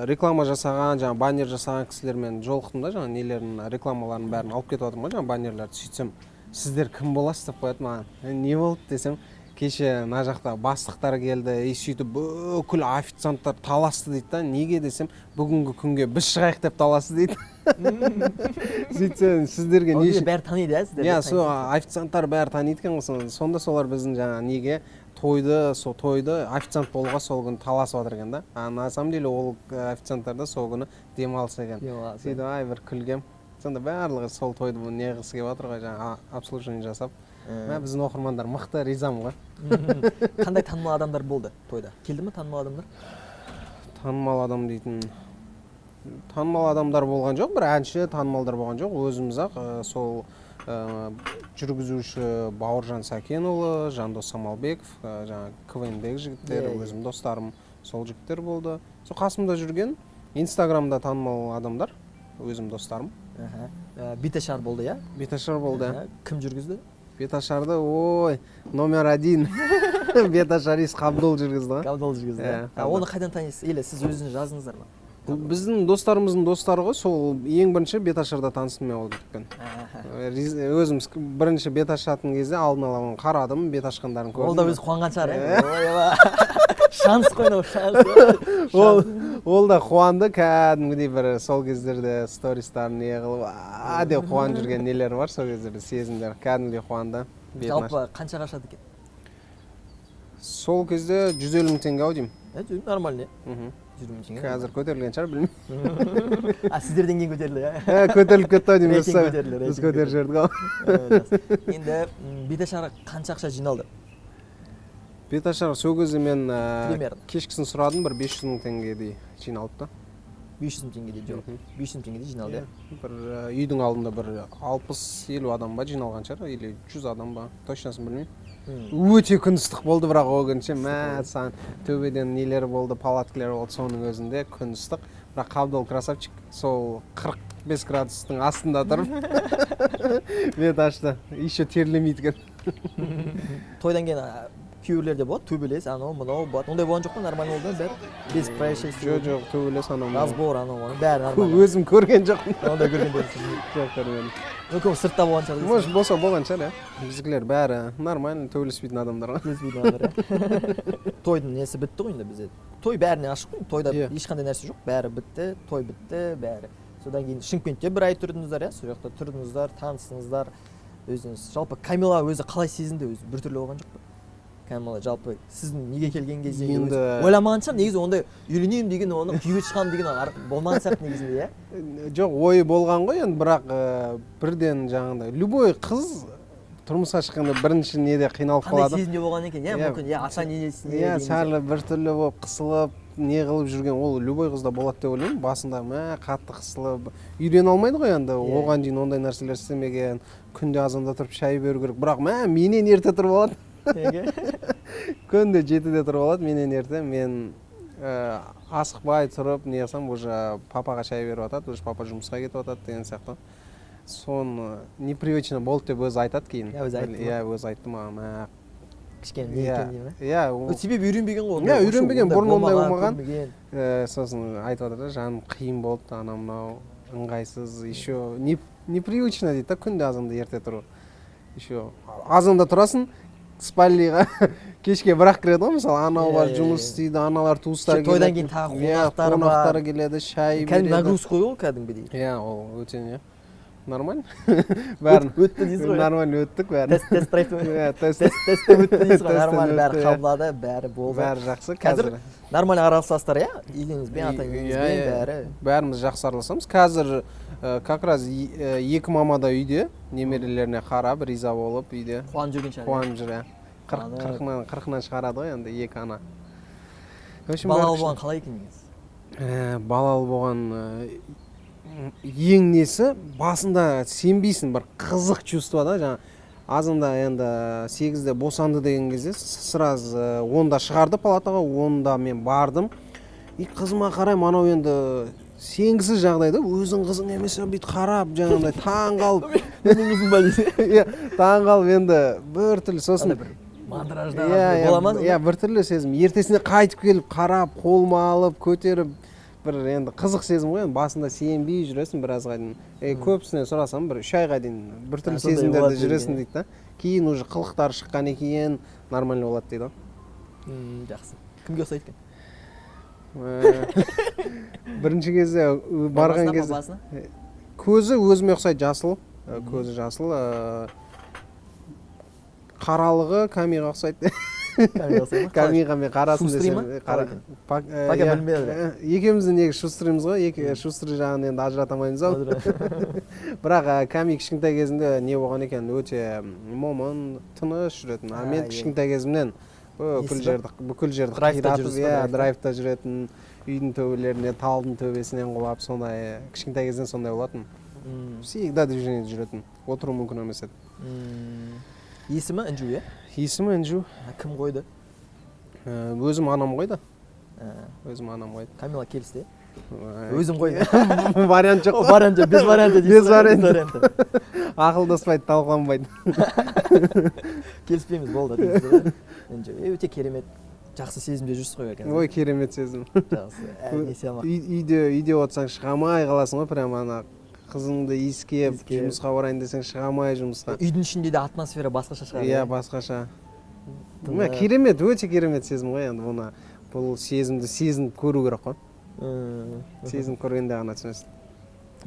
реклама жасаған, жаңа баннер жасаған кісілермен жолықтым да, жаңа нелерін, рекламаларын бәрін алып кетіп отырмын ғой, жаңа баннерлерді. Сөйтсем, сіздер кім боласыз деп қояды маған. Не болды десем, кеше мына жақта бастықтар келді, сөйтіп бүкіл официанттар таласты дейді да. Неге десем, бүгінгі күнге біз шығайық деп таласты дейді. Сөйтсем, сіздерге не үшін? Бәрі таниды, ә сіздерді? Иә, сол официанттар бәрі таниды екен ғой. Сонда солар біздің жаңа неге тойды официант болуға сол күні таласып жатыр екен да. На самом деле ол официанттар да сол күні демалыс екен. Сөйтіп бір күлгем. Сонда барлығы сол тойды не қылғысы келіп жатыр ғой, жаңа обслуживание жасап. Біздің оқырмандар мықты, ризамын ғой. Қандай танымал адамдар болды тойда? Келді ме танымал адамдар? Танымал адам дейтін танымал адамдар болған жоқ, бір әнші танымалдар болған жоқ. Өзіміз-ақ сол жүргізуші Бауыржан Сәкенұлы, Жандос Самалбеков, жаңа КВН-дегі жігіттер, өзім достарым, сол жігіттер болды. Сол қасымда жүрген Инстаграмда танымал адамдар, өзім достарым. Беташар болды, иә? Беташар болды. Кім жүргізді? Беташарды, номер 1 беташарист Қабдол жүргізді ғой. Қабдол жүргізді. Оны қайдан танисыз? Или сіз өзіңіз жаздыңыздар ма? Біздің достарымыздың достары ғой, сол ең бірінші беташарда таныстым мен ол жігітпен. Өзіміз бірінші бет ашатын кезде алдын ала қарадым, бет ашқандарын көрдім. Ол да өзі қуанған шығар, шанс қой, шанс. ол да қуанды кәдімгідей бір сол кездерде стористарын не қылып деп қуанып жүрген нелері бар сол кездерде сезімдер кәдімгідей қуанды. Жалпы қаншаға ашады екен? Сол кезде 150 мың теңге ау деймін. Нормально. 150 мың теңге. Қазір көтерілген шығар білмеймін. Сіздерден кейін көтерілді, Көтеріліп кетті ау деймін. Біз көтеріп жібердік ау. Енді Беташарға қанша ақша жиналды? Беташар сол кезде мен Примерно. кешкісін сұрадым, бір 500 мың теңгедей жиналыпты. 500 мың теңгедей жоқ. 500 мың теңгедей жиналды. Бір үйдің алдында бір 60-50 адам ба жиналған шығар, или 100 адам ба, точносын білмеймін. Өте күн ыстық болды, бірақ ол күнше сан төбеден нелер болды, палаткалар болды, соның өзінде күн ыстық. Бірақ Қабдол красавчик сол 45 градустың астында тұрып бет ашты. Еще терлемейді екен. Тойдан кейін күйеулер де болады, төбелес, анау, мынау болады. Ондай болған жоқ па, нормально болды бәрі? Без происшествий. Жоқ, төбелес анау. Разбор анау, бәрі нормально. Өзім көрген жоқпын. Ондай көрген жоқпын. Жоқ, көрмедім. Мүмкін сыртта болған шығар. Может, болса болған шығар, біздікілер бәрі нормально төбелеспейтін адамдар ғой. Төбелеспейтін адамдар. Тойдың несі бітті ғой енді бізде. Той бәріне ашық қой, тойда ешқандай нәрсе жоқ, бәрі бітті, той бітті, бәрі. Содан кейін Шымкентте бір ай тұрдыңыздар, сол жақта тұрдыңыздар, таныстыңыздар. Өзіңіз жалпы Камила өзі қалай сезінді, өзі біртүрлі болған жоқ па? Камила жалпы сіздің неге келген кезде ойламаған шығар, негізі ондай үйленемін деген, оны күйеуге шығамын деген болмаған сияқты негізінде, иә? Жоқ, ойы болған ғой енді, бірақ бірден жаңағыдай любой қыз тұрмысқа шыққанда бірінші неде қиналып қалады. Қандай сезімде болған екен, иә, мүмкін, иә, ата енесіне. Иә, сәл біртүрлі болып қысылып, не қылып жүрген, ол любой қызда болады деп ойлаймын. Басында қатты қысылып, үйрене алмайды ғой енді, оған дейін ондай нәрселер істемеген, күнде азанда тұрып шай беру керек. Бірақ менен ерте тұрып алады. Күнде 7-де тұрып алады, менен ерте. Мен асықпай тұрып, не қылсам, уже папаға шай беріп атады, уже папа жұмысқа кетіп атады деген сияқты. Соны непривычно болды деп өзі айтады кейін. Иә, өзі айтты маған. Кішкене не екен деймін, иә? Себебі үйренбеген ғой. Иә, үйренбеген, бұрын ондай болмаған. Сосын айтып жатыр, жаным қиын болды, анау-мынау, ыңғайсыз, еще непривычно дейді, күнде азанда ерте тұру. Еще азанда тұрасың, спальныйға кешке бірақ кіреді ғой, мысалы анау бар жұмыс істейді, аналар туыстар келеді. Тойдан кейін тағы қонақтар келеді, шай береді. Кәдімгі нагрузка ғой ол кәдімгідей. Иә, ол өте не нормально. Бәрін өтті дейсіз ғой. Нормально өттік бәрін. Тест проект. Тест өтті дейсіз ғой. Нормально бәрі қабылдады, бәрі болды. Бәрі жақсы. Қазір нормально араласасыздар, иә? Үйіңізбен, ата енеңізбен бәрі. Бәріміз жақсы араласамыз. Қазір как раз екі мама да үйде, немерелеріне қарап, риза болып үйде. Қуанып жүрген шығар. Қуанып жүр, иә. 40-нан шығарады ғой енді екі ана. Балалы болған қалай екен негізі? Балалы болған ең несі, басында сенбейсің, бір қызық чувство да, жаңа азында енді 8-де босанды деген кезде сразу 10-да шығарды палатаға, 10-да мен бардым. И қызыма қараймын, анау енді сенгісіз жағдайда өзің қызың емес бүйтіп қарап, жаңағыдай таң қалып, менің ба дейсің? Иә, таң қалып енді біртүрлі сосын мандражда бола ма? Иә, біртүрлі сезім. Ертесіне қайтып келіп қарап, қолыма алып, көтеріп бір енді қызық сезім ғой, басында сенбей жүресің біразға дейін. Көбісіне сұрасам бір 3 айға дейін біртүрлі сезімдерде жүресің дейді да. Кейін уже қылықтары шыққаннан кейін нормально болады дейді. Жақсы. Кімге ұқсайды екен? Бірінші кезде барған кезде көзі өзіме ұқсайды, жасыл. Көзі жасыл. Қаралығы Камиға ұқсайды. Камиға мен қарасын десем. Екеумізді неге шустрымыз ғой, шустры жағын енді ажыратамаймыз ау. Бірақ Ками кішкентай кезінде не болған екен, өте момын, тыныш жүретін. Мен кішкентай кезімнен бүкіл жерді қиратып, драйвта жүретін, үйдің төбелеріне, талдың төбесінен құлап, сондай кішкентай кезден сондай болатын. Всегда движение жүретін, отыру мүмкін емес еді. Есімі Інжу, е? Есімі Інжу. Кім қойды? Өзім анам қойды. Өзім анам қойды. Камила келісті, өзім қойды. Вариант жоқ. Вариант жоқ, без варианты дейсіз. Без варианты. Ақылдаспайды, талқыланбайды. Келіспейміз, болды дейсіз. Інжу, өте керемет. Жақсы сезімде жүрсіз ғой екен. Ой, керемет сезім. Жақсы. Үйде отсаң шығамай қаласың ғой, прям ана қызыңды иіскеп, жұмысқа барайын десең шығамай жұмысқа. Үйдің ішінде де атмосфера басқаша шығар. Иә, басқаша. Керемет, өте керемет сезім ғой енді. Бұл сезімді сезініп көру керек қой. сезініп көргенде ғана түсінесің.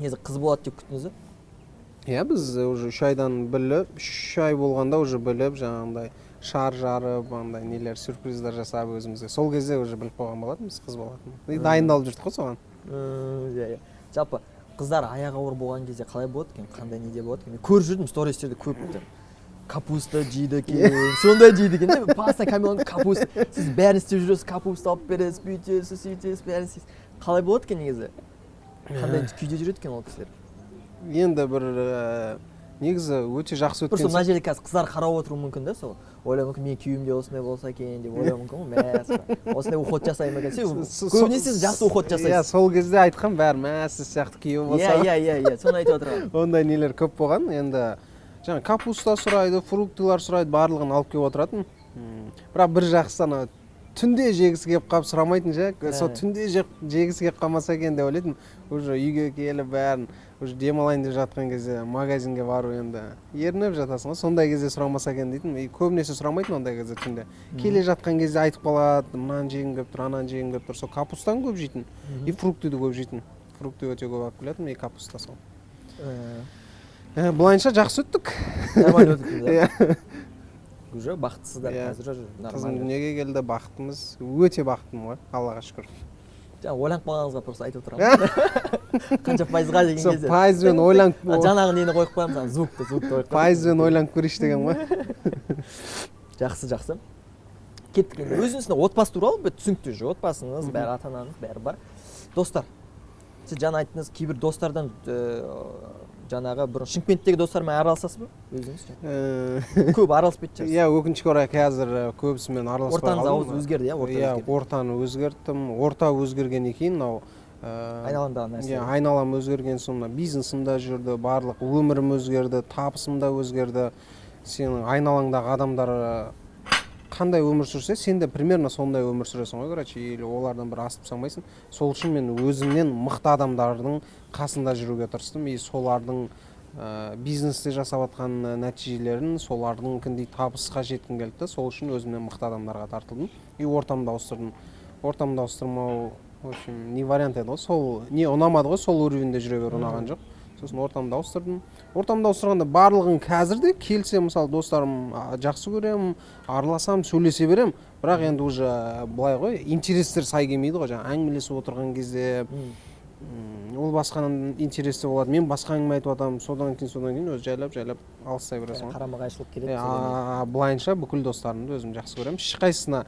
Негізі қыз болады деп күттіңіз ба? Иә, біз уже 3 айдан біліп, 3 ай болғанда уже біліп, жаңағындай шар жарып, андай нелер сюрприздар жасап өзімізге. Сол кезде уже біліп қойған болатынбыз қыз болатынын. Дайындалып жүрдік қой соған. Иә. Жалпы қыздар аяғы ауыр болған кезде қалай болады екен? Қандай неде болады екен? Мен көріп жүрдім стористерде көп капуста жейді екен, сондай жейді екен. Паста Камиланың капуста. Сіз бәрін істеп жүресіз, капуста алып бересіз, бүйтесіз, сөйтесіз, бәрін істейсіз. Қалай болады екен негізі? Қандай күйде жүреді екен ол кісілер? Енді бір негізі өте жақсы өткен. Просто мына жерде қазір қыздар қарап отыруы мүмкін да, сол. Ойлауы мүмкін мен күйеуім де осындай болса екен деп ойлауы мүмкін ғой. Мәссаған. Осындай уход жасаймын екен. Сен көбінесе сіз жақсы уход жасайсыз. Иә, сол кезде айтқан бәрі мәссіз сияқты күйеуі болса. Иә, соны айтып отырамын. Ондай нелер көп болған. Енді жаңа капуста сұрайды, фруктылар сұрайды, барлығын алып келіп отыратын. Бірақ бір жақсы ана түнде жегісі келіп қалып сұрамайтын жақ. Сол түнде жегісі келіп қалмаса екен деп ойлайтын. Уже үйге келіп бәрін уже демалайын деп жатқан кезде магазинге бару енді ерініп жатасың ғой. Сондай кезде сұрамаса екен дейтін. Көбінесе сұрамайтын ондай кезде түнде. Келе жатқан кезде айтып қалады, мынаны жегім келіп тұр, ананы жегім келіп тұр. Сол капустаны көп жейтін. И фруктыды көп жейтін. Фрукты өте көп алып келетін, и капуста сол. Былайынша жақсы өттік. Нормально өттік, да? Уже бақыттысыздар қазір уже нормально. Қызым дүниеге келді, бақыттымыз. Өте бақыттымын ғой, Аллаға шүкір. Жаңа ойланып қалғаныңызға просто айтып отырамын. Қанша пайызға деген кезде. Сол пайызбен ойланып. Жаңағы нені қойып қоямын, звукты қойып қоямын. Пайызбен ойланып көрейінші деген ғой. Жақсы. Кеттік енді. Өзіңіздің отбасы туралы бір түсінікті жүр. Отбасыңыз, бәрі ата-анаңыз, бәрі бар. Достар. Сіз жаңа айттыңыз, кейбір достардан жаңағы бұрын Шымкенттегі достармен араласасыз ба? Өзіңіз? Көп араласпайды шығарсыз. Иә, өкінішке орай қазір көбісімен араласпай қалдым. Ортаңыз өзгерді, иә? Иә, ортаны өзгерттім. Орта өзгергеннен кейін мынау айналамдағы нәрсе. Иә, айналам өзгерген соң бизнесім де жүрді, барлық өмірім өзгерді, табысым да өзгерді. Сенің айналаңдағы адамдар қандай өмір сүрсе, сен де примерно сондай өмір сүресің ғой, короче, или олардан бір асып салмайсың. Сол үшін мен өзімнен мықты адамдардың қасында жүруге тырыстым, и солардың бизнесте жасап жатқан нәтижелерін, солардыңкіндей табысқа жеткім келді. Сол үшін өзімнен мықты адамдарға тартылдым, и ортамды ауыстырдым. Ортамды ауыстырмау, в общем, не вариант еді ғой, сол не ұнамады ғой, сол уровеньде жүре беру ұнаған жоқ. Сосын ортамды ауыстырдым. Ортамды ауыстырғанда барлығын қазірде келсе, мысалы достарым жақсы көремін, араласам, сөйлесе берем. Бірақ енді уже былай ғой, интерестер сай келмейді ғой, жаңа әңгімелесіп отырған кезде ол басқаның интересі болады, мен басқа әңгіме айтып жатамын, содан кейін өзі жайлап алыстай бересің. Қарама-қайшылық келеді. Былайынша бүкіл достарымды өзім жақсы көремін. Ешқайсысына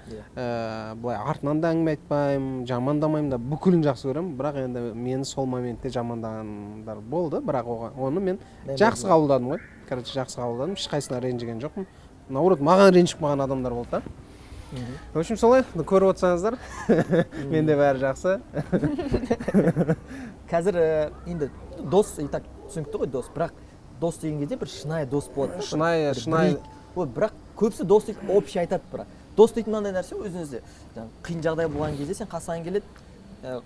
былай артынан да әңгіме айтпаймын, жамандамаймын да, бүкілін жақсы көремін. Бірақ енді мені сол моментте жамандағандар болды, бірақ оны мен жақсы қабылдадым ғой. Короче, жақсы қабылдадым, ешқайсысына ренжіген жоқпын. Наоборот, маған ренжіп қалған адамдар болды да. В общем, солай, көріп отырсаңыздар, менде бәрі жақсы. Қазір енді дос, и так түсінікті ғой дос, бірақ дос деген кезде бір шынайы дос болады. Шынайы. Бірақ көбісі дос дейді, общий айтады бірақ. Дос дейтін мынандай нәрсе өзіңізде. Қиын жағдай болған кезде сен қасыңа келеді,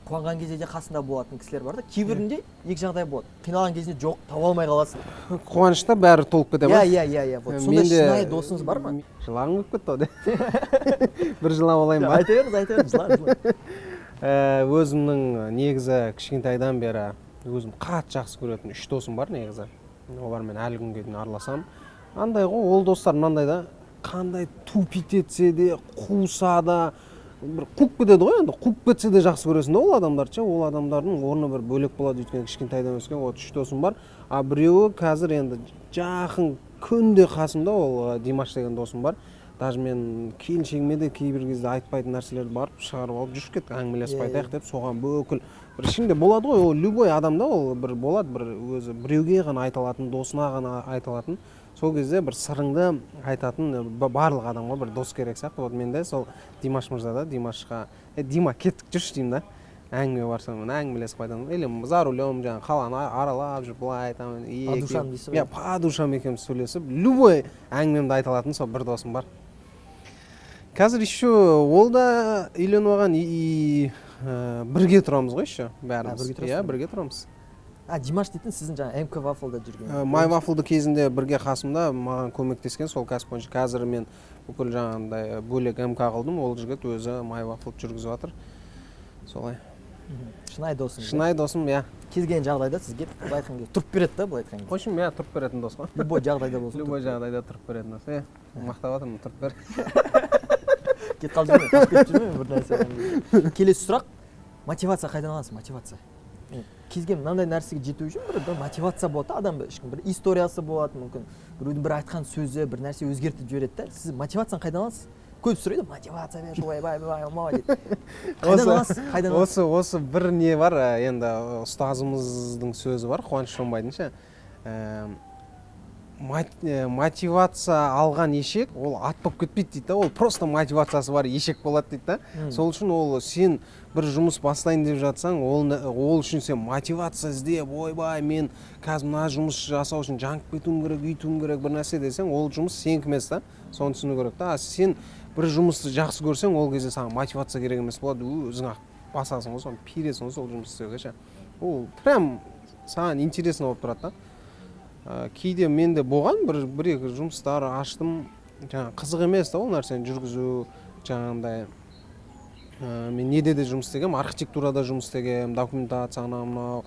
қуанған кезде де қасында болатын кісілер бар да. Кейбірінде екі жағдай болады. Қиналған кезінде жоқ, таба алмай қаласың. Қуанышта бәрі толып кете ма? Иә. Сондай шынайы досыңыз бар ма? Жылағым келіп кетті ғой. Бір жылап алайын ба? Айта беріңіз, жыла. Өзімнің негізі кішкентайдан бері өзім қатты жақсы көретін 3 досым бар негізі. Олармен әлі күнге дейін араласамын. Андай ғой, ол достар мынандай да, қандай тупить етсе де, қуса да, бір қуып кетеді ғой, енді қуып кетсе де жақсы көресің да ол адамдарша. Ол адамдардың орны бір бөлек болады, өйткені кішкентайдан өскен. 3 досым бар. А біреуі қазір енді жақын күнде қасымда, ол Димаш деген досым бар. Даже мен келіншегіме де кейбір кезде айтпайтын нәрселерді барып шығарып алып жүріп кеттік, әңгімелесіп айтайық деп, соған бүкіл бір ішінде болады ғой, ол любой адамда ол бір болады, бір өзі біреуге ғана айта алатын, досына ғана айта алатын. Сол кезде бір сырыңды айтатын барлық адамға бір дос керек сияқты. Вот менде сол Димаш мырза да, Димашқа Дима кеттік жүрші деймін да. Әңгіме барса мен әңгімелесіп айтамын. Или за рулем жаңағы қаланы аралап жүріп былай айтамын. По душам дейсіз ғой. Иә, по душам екеуміз сөйлесіп, любой әңгімемді айта алатын сол бір досым бар. Қазір еще ол да үйленіп алған, и бірге тұрамыз ғой еще бәріміз. Иә, бірге тұрамыз. Димаш дейтін сіздің жаңа МК Waffle'да жүрген. My Waffle'ды кезінде бірге қасымда маған көмектескен сол кәсіп бойынша. Қазір мен бүкіл жаңағындай бөлек МК қылдым, ол жігіт өзі My Waffle жүргізіп жатыр. Солай. шынайы досың. шынайы досым, иә. Кез келген жағдайда сізге былай айтқан кезде тұрып береді да, былай айтқан кезде. Қойшым, иә, тұрып беретін дос қой. Любой жағдайда болсын. Любой жағдайда тұрып беретін дос. Мақтап жатырмын, тұрып бер. Кетіп қалып жүрме, тасып кетіп жүрме бір нәрсе. Келесі сұрақ, мотивация қайдан аласың? Мотивация. Кез келген мынандай нәрсеге жету үшін бір мотивация болады, адамда ешкім бір историясы болады, мүмкін біреудің бір айтқан сөзі бір нәрсе өзгертіп жібереді да. Сіз мотивацияны қайдан аласыз? Көп сұрайды, мотивация бер, ойбай, дейді. Қайдан аласыз? Қайдан аласыз? Осы бір не бар, енді ұстазымыздың сөзі бар, Қуаныш Шонбайдың ше. Мотивация алған ешек, ол ат болып кетпейді дейді да, ол просто мотивациясы бар ешек болады дейді да. Сол үшін ол сен бір жұмыс бастайын деп жатсаң, ол үшін сен мотивация іздеп, ойбай, мен қазір мына жұмыс жасау үшін жаңып кетуім керек, үйтуім керек бір нәрсе десең, ол жұмыс сенікі емес та. Соны түсіну керек та. Сен бір жұмысты жақсы көрсең, ол кезде саған мотивация керек емес болады, өзің басасың ғой, соны пиресің ғой сол жұмыс істеуге ше. Ол прям саған интересно болып тұрады да. Кейде менде болған бір-екі жұмыстар аштым, жаңа қызық емес та ол нәрсені жүргізу, жаңағындай мен неде де жұмыс істегем, архитектурада жұмыс істегем, документация анау.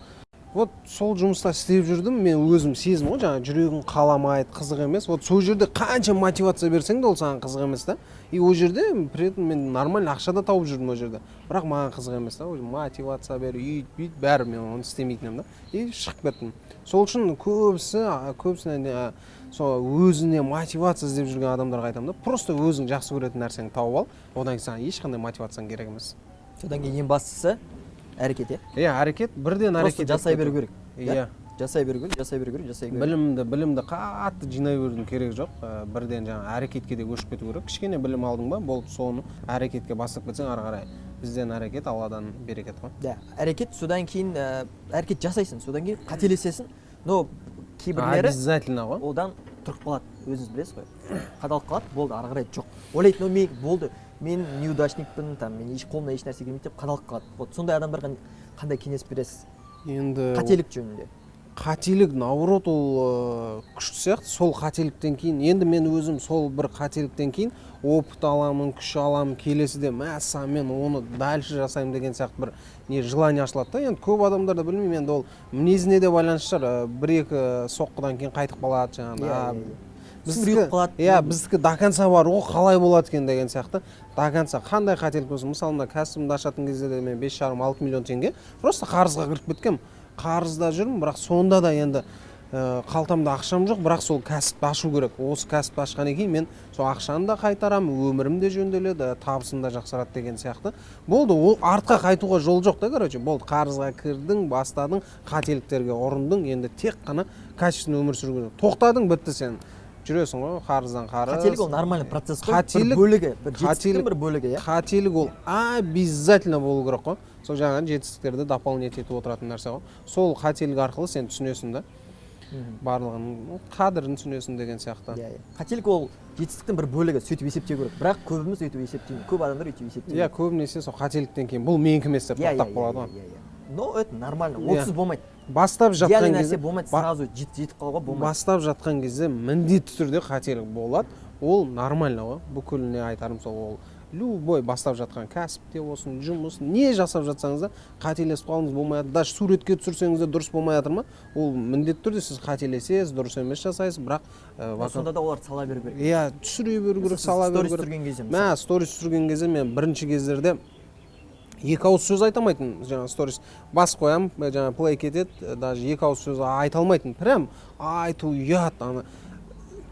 Вот сол жұмыста істеп жүрдім, мен өзім сезім ғой, жаңа жүрегім қаламайды, қызық емес. Вот сол жерде қанша мотивация берсең де ол саған қызық емес та. И ол жерде при этом мен нормально ақша да тауып жүрдім ол жерде. Бірақ маған қызық емес та, мотивация бер, үйт, бәрі мен оны істемейтін едім да. И шығып кеттім. Сол үшін көбісіне сол өзіне мотивация іздеп жүрген адамдарға айтамын да, просто өзің жақсы көретін нәрсеңді тауып ал, одан кейін саған ешқандай мотивацияң керек емес. Содан кейін ең бастысы әрекет, иә, әрекет, бірден әрекет жасай беру керек. Иә. Жасай беру керек. Білімді қатты жинай берудің керегі жоқ. Бірден жаңа әрекетке де көшіп кету керек. Кішкене білім алдың ба, болып соны әрекетке бастап кетсең, ары қарай бізден әрекет, Алладан берекет қой. Да, әрекет, содан кейін әрекет жасайсың, содан кейін қателесесің. Но кейбірлері обязательно ғой. Одан тұрып қалады, өзіңіз білесіз ғой. Қадалып қалады, болды, ары қарай жоқ. Ойлайды, но болды, мен неудачникпін, там мен қолымнан еш нәрсе келмейді деп қадалып қалады. Вот сондай адамдарға қандай кеңес бересіз? Енді қателік жөнінде. Қателік, наоборот, ол күшті сияқты. Сол қателіктен кейін, енді мен өзім сол бір қателіктен кейін опыт аламын, күш аламын, келесіде мәссаған мен оны дальше жасаймын деген сияқты бір не желание ашылады да. Енді көп адамдар да білмеймін, енді ол мінезіне де байланысты шығар. Бір-екі соққыдан кейін қайтып қалады жаңағыдай. Біздікі до конца бар, о қалай болады екен деген сияқты. До конца қандай қателік болсын, мысалы мына кәсібімді ашатын кезде де мен 5,5-6 миллион теңге просто қарызға кіріп кеткем. Қарызда жүрмін, бірақ сонда да енді қалтамда ақшам жоқ, бірақ сол кәсіпті ашу керек. Осы кәсіпті ашқаннан кейін мен сол ақшаны да қайтарамын, өмірім де жөнделеді, табысым да жақсарады деген сияқты. Болды, ол артқа қайтуға жол жоқ та, короче. Болды, қарызға кірдің, бастадың, қателіктерге ұрындың, енді тек қана качественный өмір сүру керек. Тоқтадың, бітті сен. Жүресің ғой, қарыздан қарыз. Қателік ол нормальный процесс қой, бір бөлігі, бір жетістіктің бір бөлігі, иә. Қателік ол обязательно болу керек қой. Сол жаңағы жетістіктерді дополнять етіп отыратын нәрсе ғой. Сол қателік арқылы сен түсінесің да. Барлығын қадірін түсінесің деген сияқты. Қателік ол жетістіктің бір бөлігі, сөйтіп есептеу керек. Бірақ көбіміз өйтіп есептейміз. Көп адамдар өйтіп есептейді. Иә, көбінесе сол қателіктен кейін бұл менікі емес деп тоқтап қалады ғой. Но это нормально. Олсыз болмайды. Бастап жатқан кезде болмайды, сразу жетіп қалуға болмайды. Бастап жатқан кезде міндетті түрде қателік болады. Ол нормально ғой. Бүкіліне айтарым сол ол. Любой бастап жатқан кәсіпте болсын, жұмыс, не жасап жатсаңыз да қателесіп қалуыңыз болмайды. Даже суретке түсірсеңіз де дұрыс болмай жатыр ма? Ол міндетті түрде сіз қателесесіз, дұрыс емес жасайсыз, бірақ сонда да оларды сала беру керек. Иә, түсіре беру керек, сала беру керек. Сторис түсірген кезде. Мә, сторис түсірген кезде мен бірінші кездерде екі ауыз сөз айта алмайтын, жаңа сторис бас қоям, жаңа плей кетеді, даже екі ауыз сөз айта алмайтын. Прям айту ұят, ана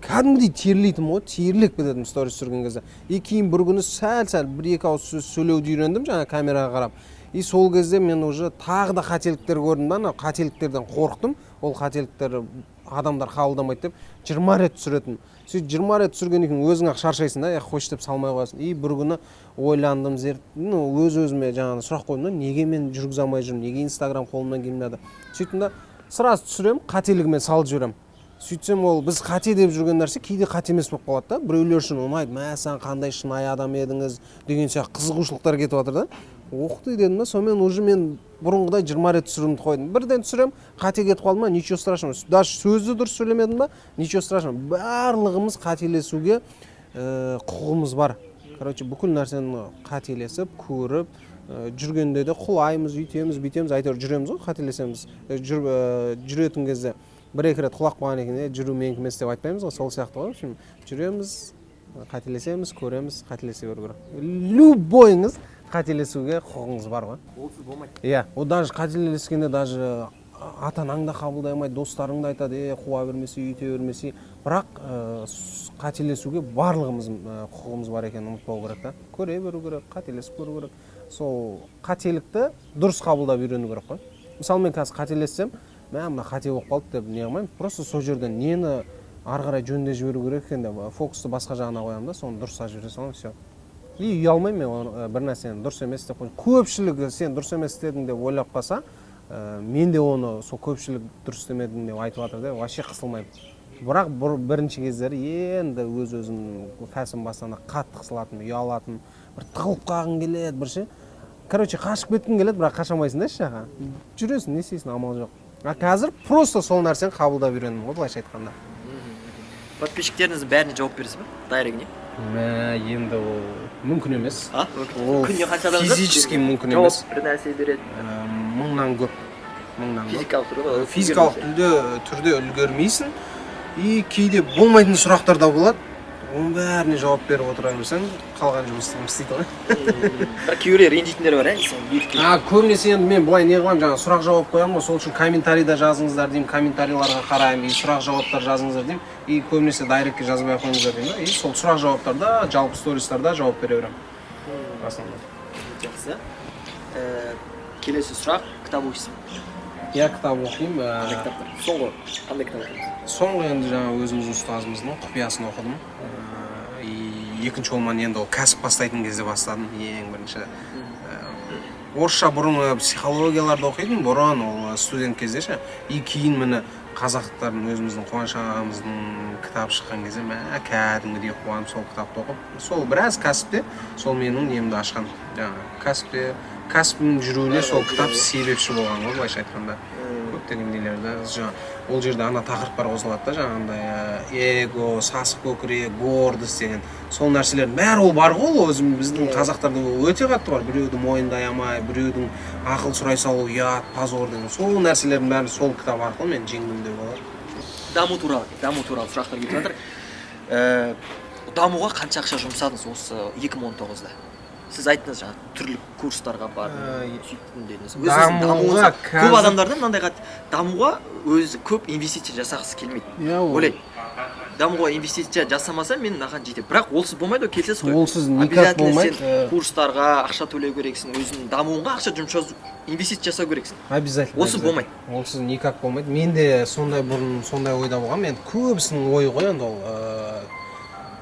кәдімгідей терлейтім ғой, терлеп кетедім сторис түсірген кезде. И кейін бір күні сәл-сәл бір-екі ауыз сөз сөйлеуді үйрендім жаңа камераға қарап. И сол кезде мен уже тағы да қателіктер көрдім да, қателіктерден қорықтым. Ол қателіктер адамдар қабылдамайды деп 20 рет түсіретін. Сөйтіп 20 рет түсіргеннен кейін өзің-ақ шаршайсың да, қойшы деп салмай қоясың. И бір күні ойландым, өз-өзіме жаңағы сұрақ қойдым да, неге мен жүргізе алмай жүрмін, неге Instagram қолымнан келмеді. Сөйтіп да сразу түсірем, қателігімен салып жіберем. Сөйтсем ол біз қате деп жүрген нәрсе кейде қате емес болып қалады да. Біреулер үшін ұнайды, мә сен қандай шынайы адам едіңіз деген сияқты қызығушылықтар кетіп жатыр да. Оқыды дедім да, сонымен уже мен бұрынғыдай 20 рет түсіруімді қойдым. Бірден түсірем, қате кетіп қалды ма, ничего страшного. Даже сөзді дұрыс сөйлемедім ба, ничего страшного. Барлығымыз қателесуге құқығымыз бар. короче бүкіл нәрсені қателесіп көріп жүргенде де құлаймыз үйтеміз бүйтеміз әйтеуір жүреміз ғой қателесеміз жүретін кезде бір-екі рет құлап қалған екен жүру менікі емес деп айтпаймыз ғой сол сияқты ғой в общем жүреміз қателесеміз көреміз қателесе беру керек любойыңыз қателесуге құқығыңыз бар ғой олсыз болмайды иә ол даже қателескенде даже ата анаң да қабылдай алмайды достарың да айтады қуа бермесе үйте бермесе бірақ қателесуге барлығымыз құқығымыз бар екенін ұмытпау керек та көре беру керек қателесіп көру керек сол қателікті дұрыс қабылдап үйрену керек қой мысалы мен қазір қателессем мына қате болып қалды деп не қылмаймын просто сол жерден нені ары қарай жөндеп жіберу керек екен деп фокусты басқа жағына қоямын да соны дұрыстап жібере саламын все и ұялмаймын мен бір нәрсені дұрыс емес деп қоямын көпшілігі сен дұрыс емес істедің деп ойлап қалса мен де оны сол көпшілік дұрыс істемедің деп айтып жатыр деп вообще қысылмаймын бірақ бірінші кездері енді өзім кәсібім бастағанда қатты қысылатынмын ұялатынмын бір тығылып қалғың келеді бір ше короче қашып кеткің келеді бірақ қаша алмайсың да еш жаққа жүресің не істейсің амал жоқ а қазір просто сол нәрсені қабылдап үйрендім ғой былайша айтқанда подписчиктеріңіздің бәріне жауап бересіз бе дайрегіне енді ол мүмкін емес ол күніне қанша адам физически мүмкін емес бір нәрсе береді мыңнан көп физикалық түрде физикалық түрде үлгермейсің и кейде болмайтын сұрақтар да болады оның бәріне жауап беріп отыра берсең қалған жұмысты істейді ғой бірақ кейбіреулер ренжитіндер бар көбінесе енді мен былай не қыламын жаңағы сұрақ жауап қоямын ғой сол үшін комментарийда жазыңыздар деймін комментарийларға қараймын и сұрақ жауаптар жазыңыздар деймін и көбінесе дайректке жазбай ақ қойыңыздар деймін и сол сұрақ жауаптарда жалпы стористарда жауап бере беремін басында жақсы келесі сұрақ кітап оқисың иә кітап оқимын қандай кітаптар соңғы қандай кітап оқисың соңғы енді жаңағы өзіміздің ұстазымыздың құпиясын оқыдым екінші ол енді ол кәсіп бастайтын кезде бастадым ең бірінші орысша бұрын психологияларды оқитын бұрын ол студент кезде ше и кейін міне қазақтардың өзіміздің Қуаныш ағамыздың кітабы шыққан кезде кәдімгідей қуанып сол кітапты оқып сол біраз кәсіпте сол менің немді ашқан жаңағы кәсіптің жүруіне сол кітап себепші болған ғой былайша айтқанда көптеген нелерді ол жерде ана тақырыптар қозғалады да жаңағындай эго сасық көкірек гордость деген сол нәрселердің бәрі ол бар ғой өзім біздің қазақтарда өте қатты бар біреуді мойындай алмай біреудің ақыл сұрай салу ұят позор деген сол нәрселердің бәрін сол кітап арқылы мен жеңдім деп болады даму туралы сұрақтар келіп жатыр дамуға қанша ақша жұмсадыңыз осы 2019-да сіз айттыңыз жаңағы түрлі курстарға бардым сөйттім дедіңіз дамуға көп адамдарда мынандай дамуға өзі көп инвестиция жасағысы келмейді ойлайды дамуға инвестиция жасамаса мен мынаған жетемін бірақ олсыз болмайды ғой келісесіз ғой олсыз никак болмайды сен курстарға ақша төлеу керексің өзіңнің дамуыңа ақша инвестиция жасау керексің обязательно олсыз болмайды олсыз никак болмайды мен де сондай бұрын сондай ойда болғанмын енді көбісінің ойы ғой енді ол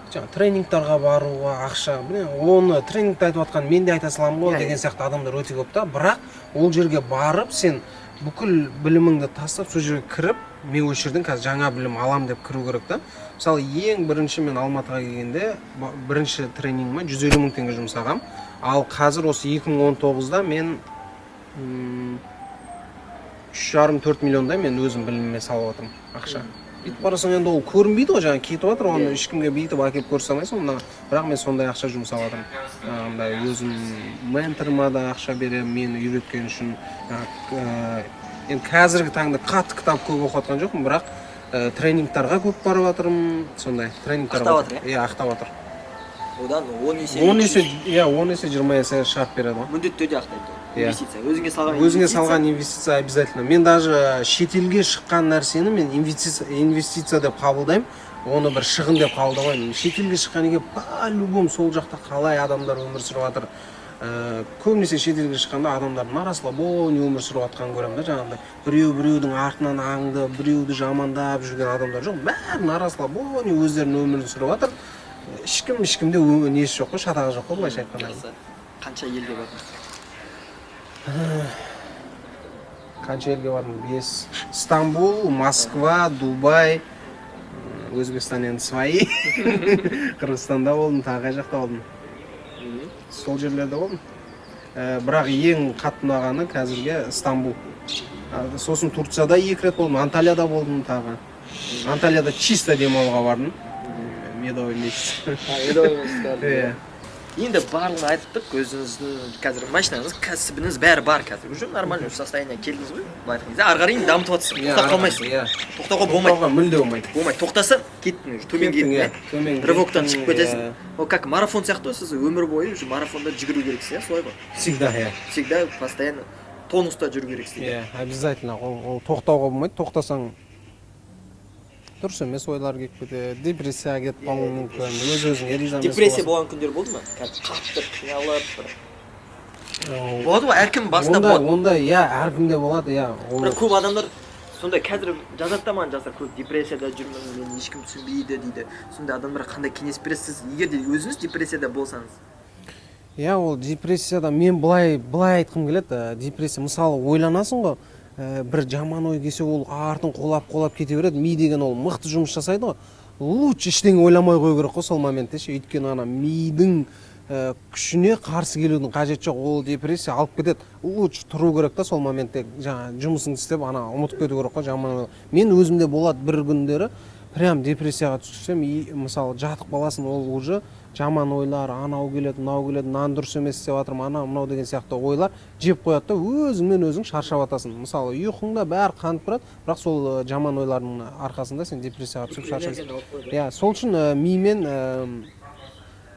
жаңағы тренингтарға баруға ақша оны тренингті айтып жатқан мен де айта саламын ғой деген сияқты адамдар өте көп та бірақ ол жерге барып сен бүкіл біліміңді тастап сол жерге кіріп мен осы жерден қазір жаңа білім алам деп кіру керек та мысалы ең бірінші мен Алматыға келгенде бірінші тренингіме 150 мың теңге жұмсағам ал қазір осы 2019-да мен 3,5-4 миллиондай мен өзім біліміме салып отырмын ақша бүйтіп қарасаң енді ол көрінбейді ғой жаңағы кетіп жатыр оны ешкімге бүйтіп әкеліп көрсете алмайсың бірақ мен сондай ақша жұмсап жатырмын андай өзім менторыма да ақша беремін мені үйреткен үшін енді қазіргі таңда қатты кітап көп оқып жатқан жоқпын бірақ тренингтарға көп барып жатырмын сондай тренингтарға ақтап жатыр одан 10 есе 20 есе шарт береді ғой міндетті түрде ақтайды инвестиция өзіңе салған инвестиция обязательно мен даже шетелге шыққан нәрсені мен инвестиция деп қабылдаймын оны бір шығын деп қабылдамаймын шетелге шыққаннан кейін по-любому сол жақта қалай адамдар өмір сүріп жатыр көбінесе шетелге шыққанда адамдар на расслабоне өмір сүріп жатқанын көремін да жаңағыдай біреудің артынан аңдып біреуді жамандап жүрген адамдар жоқ бәрі на расслабоне өздерінің өмірін сүріп жатыр ешкімде несі жоқ қой шатағы жоқ қой былайша айтқанда қанша елге бардыңыз қанша елге бардым 5 Стамбул Москва Дубай Өзбекстан енді свои Қырғызстанда болдым тағы қай жақта болдым сол жерлерде болдым бірақ ең қатты ұнағаны қазірге Стамбул сосын Турцияда 2 рет болдым Анталияда болдым тағы Анталияда чисто демалуға бардым медовый месяц Енді барлығын айттық, өзіңіздің қазір машинаңыз, кәсібіңіз бәрі бар қазір. Уже нормальный состояниеге келдіңіз ғой. Былай айтқан кезде ары қарай енді дамытып жатырсыз. Тоқтап қалмайсыз. Тоқтауға болмайды. Мүлде болмайды. Болмайды. Тоқтасаң, кеттің уже, төмен кеттің. Рывоктан шығып кетесің. Ол как марафон сияқты, сіз өмір бойы уже марафонда жүгіру керексіз, иә, солай ғой. Всегда, Всегда постоянно тонуста жүру керексіз. Обязательно. Ол тоқтауға болмайды. Тоқтасаң дұрыс емес ойлар келіп кетеді, депрессияға кетіп қалуы мүмкін, өз-өзіңе риза емес. Депрессия болған күндер болды ма? Қатты қиналып бір. Болады ғой, әркім басында болады. Ондай, әркімде болады, Бірақ көп адамдар сонда қазір жазады да маған жастар, көп депрессияда жүрмін, мені ешкім түсінбейді дейді. Сонда адамдар қандай кеңес бересіз, егер де өзіңіз депрессияда болсаңыз? Ол депрессияда мен былай айтқым келеді. Депрессия, мысалы, ойланасың ғой, бір жаман ой келсе ол артын қолап кете береді. Ми деген ол мықты жұмыс жасайды ғой. Лучше ештеңе ойламай қою керек қой сол моментте ше. Өйткені ана мидың күшіне қарсы келудің қажеті жоқ. Ол депрессия алып кетеді. Лучше тұру керек та сол моментте жаңа жұмысыңды істеп ана ұмытып кету керек қой жаман ой. Мен өзімде болады бір күндері прям депрессияға түссем, мысалы жатып қаласың, ол уже жаман ойлар, анау келеді, мынау келеді, мынаны дұрыс емес істеп жатырмын, анау мынау деген сияқты ойлар жеп қояды да өзіңмен өзің шаршап жатасың. Мысалы, ұйқыңда бәрі қанып тұрады, бірақ сол жаман ойлардың арқасында сен депрессияға түсіп шаршайсың. Сол үшін мимен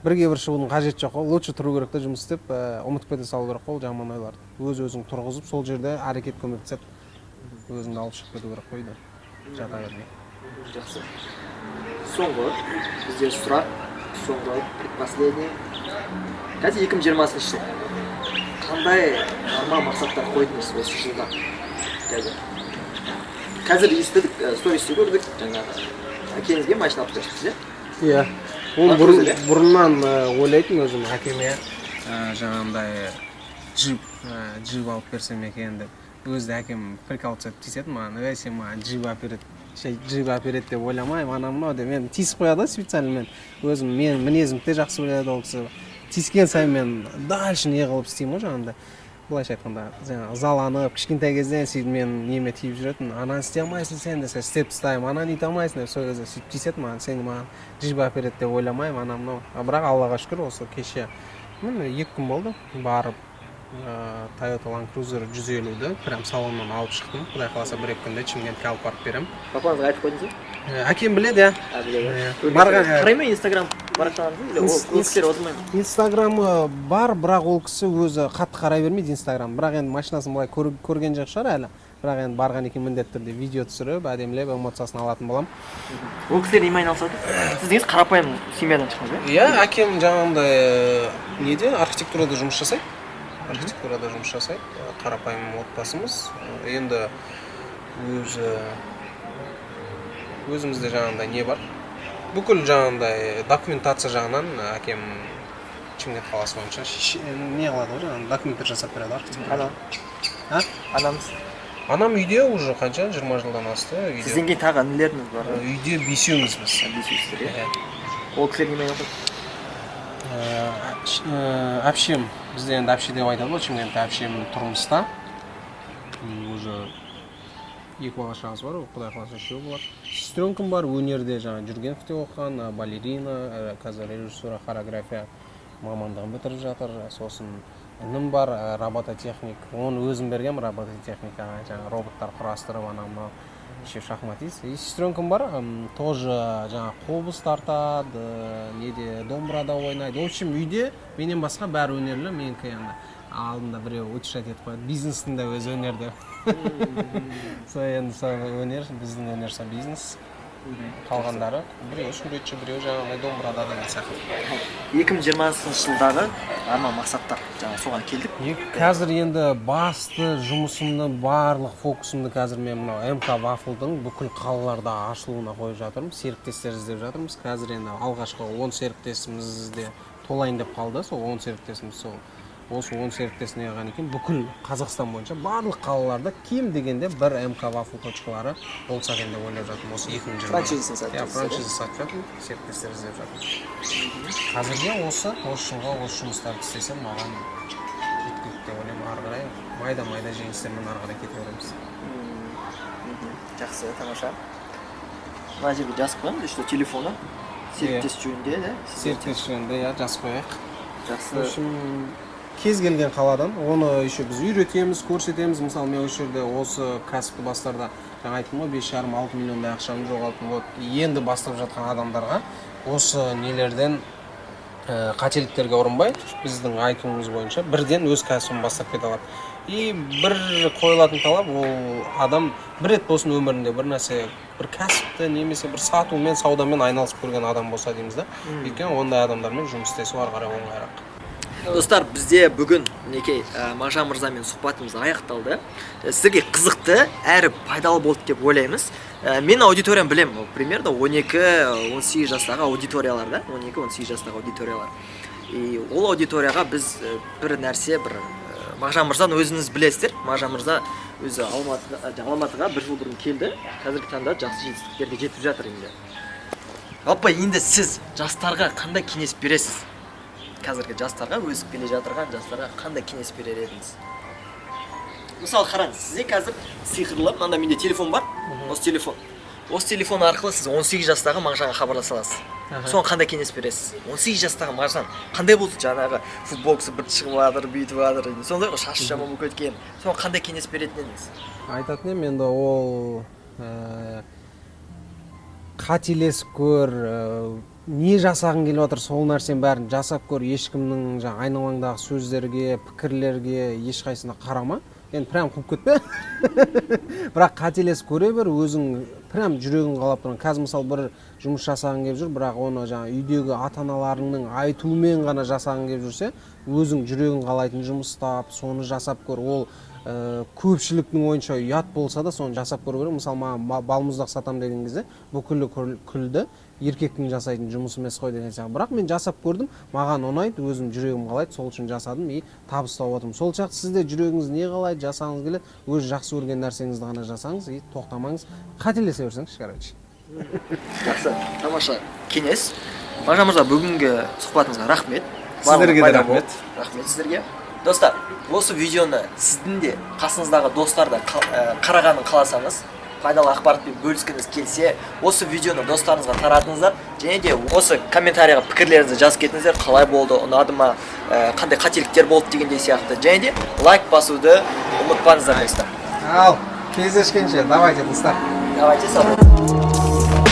бірге бір шығудың қажеті жоқ. Лучше тұру керек та жұмыс істеп, ұмытып кете салу керек қой жаман ойларды. Өз-өзің тұрғызып, сол жерде әрекет көмектеседі. Өзіңді алып шығып кету керек қой да. Жата бермей. Жақсы. Соңғы бізде сұрақ, соңғы предпоследний. Қазір 2020 жыл. Қандай арман мақсаттар қойдыңыз осы жылда? Қазір естідік, стористе көрдік, жаңағы әкеңізге машина алып бердіңіз, иә? Оны бұрыннан ойлайтын өзім әкеме жаңағындай джип алып берсем екен деп. Өзі әкем прикалываться етеді маған, сен маған джип әпереді деп ойламаймын, анау деп мен тиісіп қояды специально. Мен өзім мінезімді де жақсы біледі ол кісі. Тиіскен сайын мен дальше не қылып істеймін ғой жаңағындай. Былайша айтқанда, ызаланып, кішкентай кезден сөйтіп мен неме тиіп жүретін. Ананы істей алмайсың сен десе, істеп тастаймын. Ананы ете алмайсың деп сол кезде сөйтіп тиіседі маған. Сен маған джип әпереді деп ойламаймын, анау. Бірақ Аллаға шүкір, осы кеше 2 күн болды барып Toyota Land Cruiser 150-ді прям салоннан алып шықтым. Құдай қаласа 1-2 күнде Шымкентке алып барып берем. Папаңызға айтып қойдыңыз ба? Әкем біледі, Қарай ма Инстаграм парақшаңызды, или ол кісілер отырмай ма? Инстаграмы бар, бірақ ол кісі өзі қатты қарай бермейді Инстаграм. Бірақ енді машинасын былай көрген жоқ шығар әлі. Бірақ енді барған екен міндетті түрде видео түсіріп, әдемілеп эмоциясын алатын болам. Ол кісілер немен айналысады? Сіз дегеніз қарапайым семьядан шықтыңыз, иә? Әкем жаңағындай неде архитектурада жұмыс жасайды. Қарапайым отбасымыз. Енді өзімізде жаңағындай не бар. Бүкіл жаңағындай документация жағынан әкем Шымкент қаласы бойынша не қылады ғой, жаңағы документтер жасап береді архитектурада. Анамыз? Анам үйде уже қанша 20 жылдан асты. Сізден кейін тағы інілеріңіз бар? Үйде 5-еуміз біз. 5-еусіздер, иә? Ол кісілер немен айналысады? Әпшем, бізде енді әпше деп айтады ғой, Шымкентте әпшем тұрмыста. Уже 2 бала-шағасы бар, құдай қаласа 3 болады. Сестренкам бар, өнерде жаңа Жүргеновте оқыған, балерина, қазір режиссура, хореография мамандығын бітіріп жатыр. Сосын інім бар, робототехник. Оны өзім бергем, робототехникаға, жаңа роботтар құрастырып, анау еще шахматист. И сестренкам бар, тоже жаңа қобыз тартады, неде домбырада ойнайды. В общем, үйде менен басқа бәрі өнерлі, менікі енді алдында біреу утешать етіп қояды, бизнестің да өзі өнер деп. Сол енді өнер, біздің өнер сол бизнес. Қалғандары біреу суретші, біреу жаңағындай домбырада деген сияқты. 2020 жылдағы арман мақсаттар, жаңа соған келдік. Қазір енді басты жұмысымды, барлық фокусымды қазір мен мынау МК Waffle'дың бүкіл қалаларда ашылуына қойып жатырмыз. Серіктестер іздеп жатырмыз. Қазір енді алғашқы 10 серіктесімізде толайын деп қалды. Сол 10 серіктесіміз осы 10 серіктес не қылған екен, бүкіл Қазақстан бойынша барлық қалаларда кем дегенде бір МК Waffle точкалары болса екен деп ойлап жатырмын. Осы 2020. Франшизасын сатып жатырмыз. Франшиза сатып жатырмын, серіктестер іздеп жатырмын. Қазірде осы жылға осы жұмыстарды істесем, маған жеткілікті деп ойлаймын. Ары қарай майда жеңістермен ары қарай кете береміз. Жақсы, тамаша. Мына жерге жазып қоямыз, что телефоны серіктес жөнінде, да? Серіктес жөнінде, жазып қояйық. жақсы. В общем, кез келген қаладан оны еще біз үйретеміз, көрсетеміз. Мысалы, мен осы жерде осы кәсіпті бастарда жаңа айттым ғой, 5,5-6 миллиондай ақшаны жоғалтып, вот енді бастап жатқан адамдарға осы нелерден қателіктерге ұрынбай, біздің айтуымыз бойынша бірден өз кәсібін бастап кете алады. И бір қойылатын талап, ол адам бір рет болсын өмірінде бір нәрсе, бір кәсіпті немесе бір сатумен, саудамен айналысып көрген адам болса дейміз да. Өйткені ондай адамдармен жұмыс істесу ары қарай оңайырақ. Достар, бізде бүгін мінекей Мағжан мырзамен сұхбатымыз аяқталды. Сіздерге қызықты әрі пайдалы болды деп ойлаймыз. Мен аудиториям білем, примерно 12-18 жастағы аудиториялар да, 12-18 жастағы аудиториялар. И ол аудиторияға біз бір нәрсе, бір Мағжан мырзаны өзіңіз білесіздер. Мағжан мырза өзі Алматыға бір жыл бұрын келді. Қазіргі таңда жақсы жетістіктерге жетіп жатыр енді. Жалпы енді сіз жастарға қандай кеңес бересіз? Қазіргі жастарға, өсіп келе жатырған жастарға қандай кеңес берер едіңіз? Мысалы, қараңыз, сізде қазір сиқырлы, мында менде телефон бар, осы телефон арқылы сіз 18 жастағы Мағжанға хабарласа аласыз. Соған қандай кеңес бересіз? 18 жастағы Мағжан қандай болды? Жаңағы футболкасы бір шығып жатыр, бүйтіп жатыр, сондай ғой, шашы жаман болып кеткен. Соған қандай кеңес беретін едіңіз? Айтатын едім, енді ол қателесіп көр, не жасағың келіп жатыр, сол нәрсенің бәрін жасап көр, ешкімнің жаңа айналаңдағы сөздерге, пікірлерге ешқайсысына қарама. Енді прям қуып кетпе. Бірақ қателесіп көре бер, өзің прям жүрегің қалап тұрған. Қазір мысалы бір жұмыс жасағың келіп жүр, бірақ оны жаңа үйдегі ата-аналарыңның айтуымен ғана жасағың келіп жүрсе, өзің жүрегің қалайтын жұмыс тап, соны жасап көр. Ол көпшіліктің ойынша ұят болса да соны жасап көру керек. Мысалы, маған балмұздақ сатам деген кезде бүкілі күлді, еркектің жасайтын жұмыс емес қой деген сияқты. Бірақ мен жасап көрдім, маған ұнайды, өзім жүрегім қалайды, сол үшін жасадым и табыс тауып отырмын. Сол сияқты сізде жүрегіңіз не қалайды, жасағыңыз келеді, өз жақсы көрген нәрсеңізді ғана жасаңыз и тоқтамаңыз. Қателесе берсеңіз, короче. Жақсы, тамаша кеңес. Мағжан мырза, бүгінгі сұхбатыңызға рахмет. Сіздерге де рахмет. Рахмет сіздерге. Достар, осы видеоны сіздің де қасыңыздағы достар да қарағанын қаласаңыз, пайдалы ақпаратпен бөліскіңіз келсе, осы видеоны достарыңызға таратыңыздар, және де осы комментарияға пікірлеріңізді жазып кетіңіздер, қалай болды, ұнады ма, қандай қателіктер болды дегендей сияқты, және де лайк басуды ұмытпаңыздар достар. Ал, кездескенше, давайте, достар. Давайте, салют.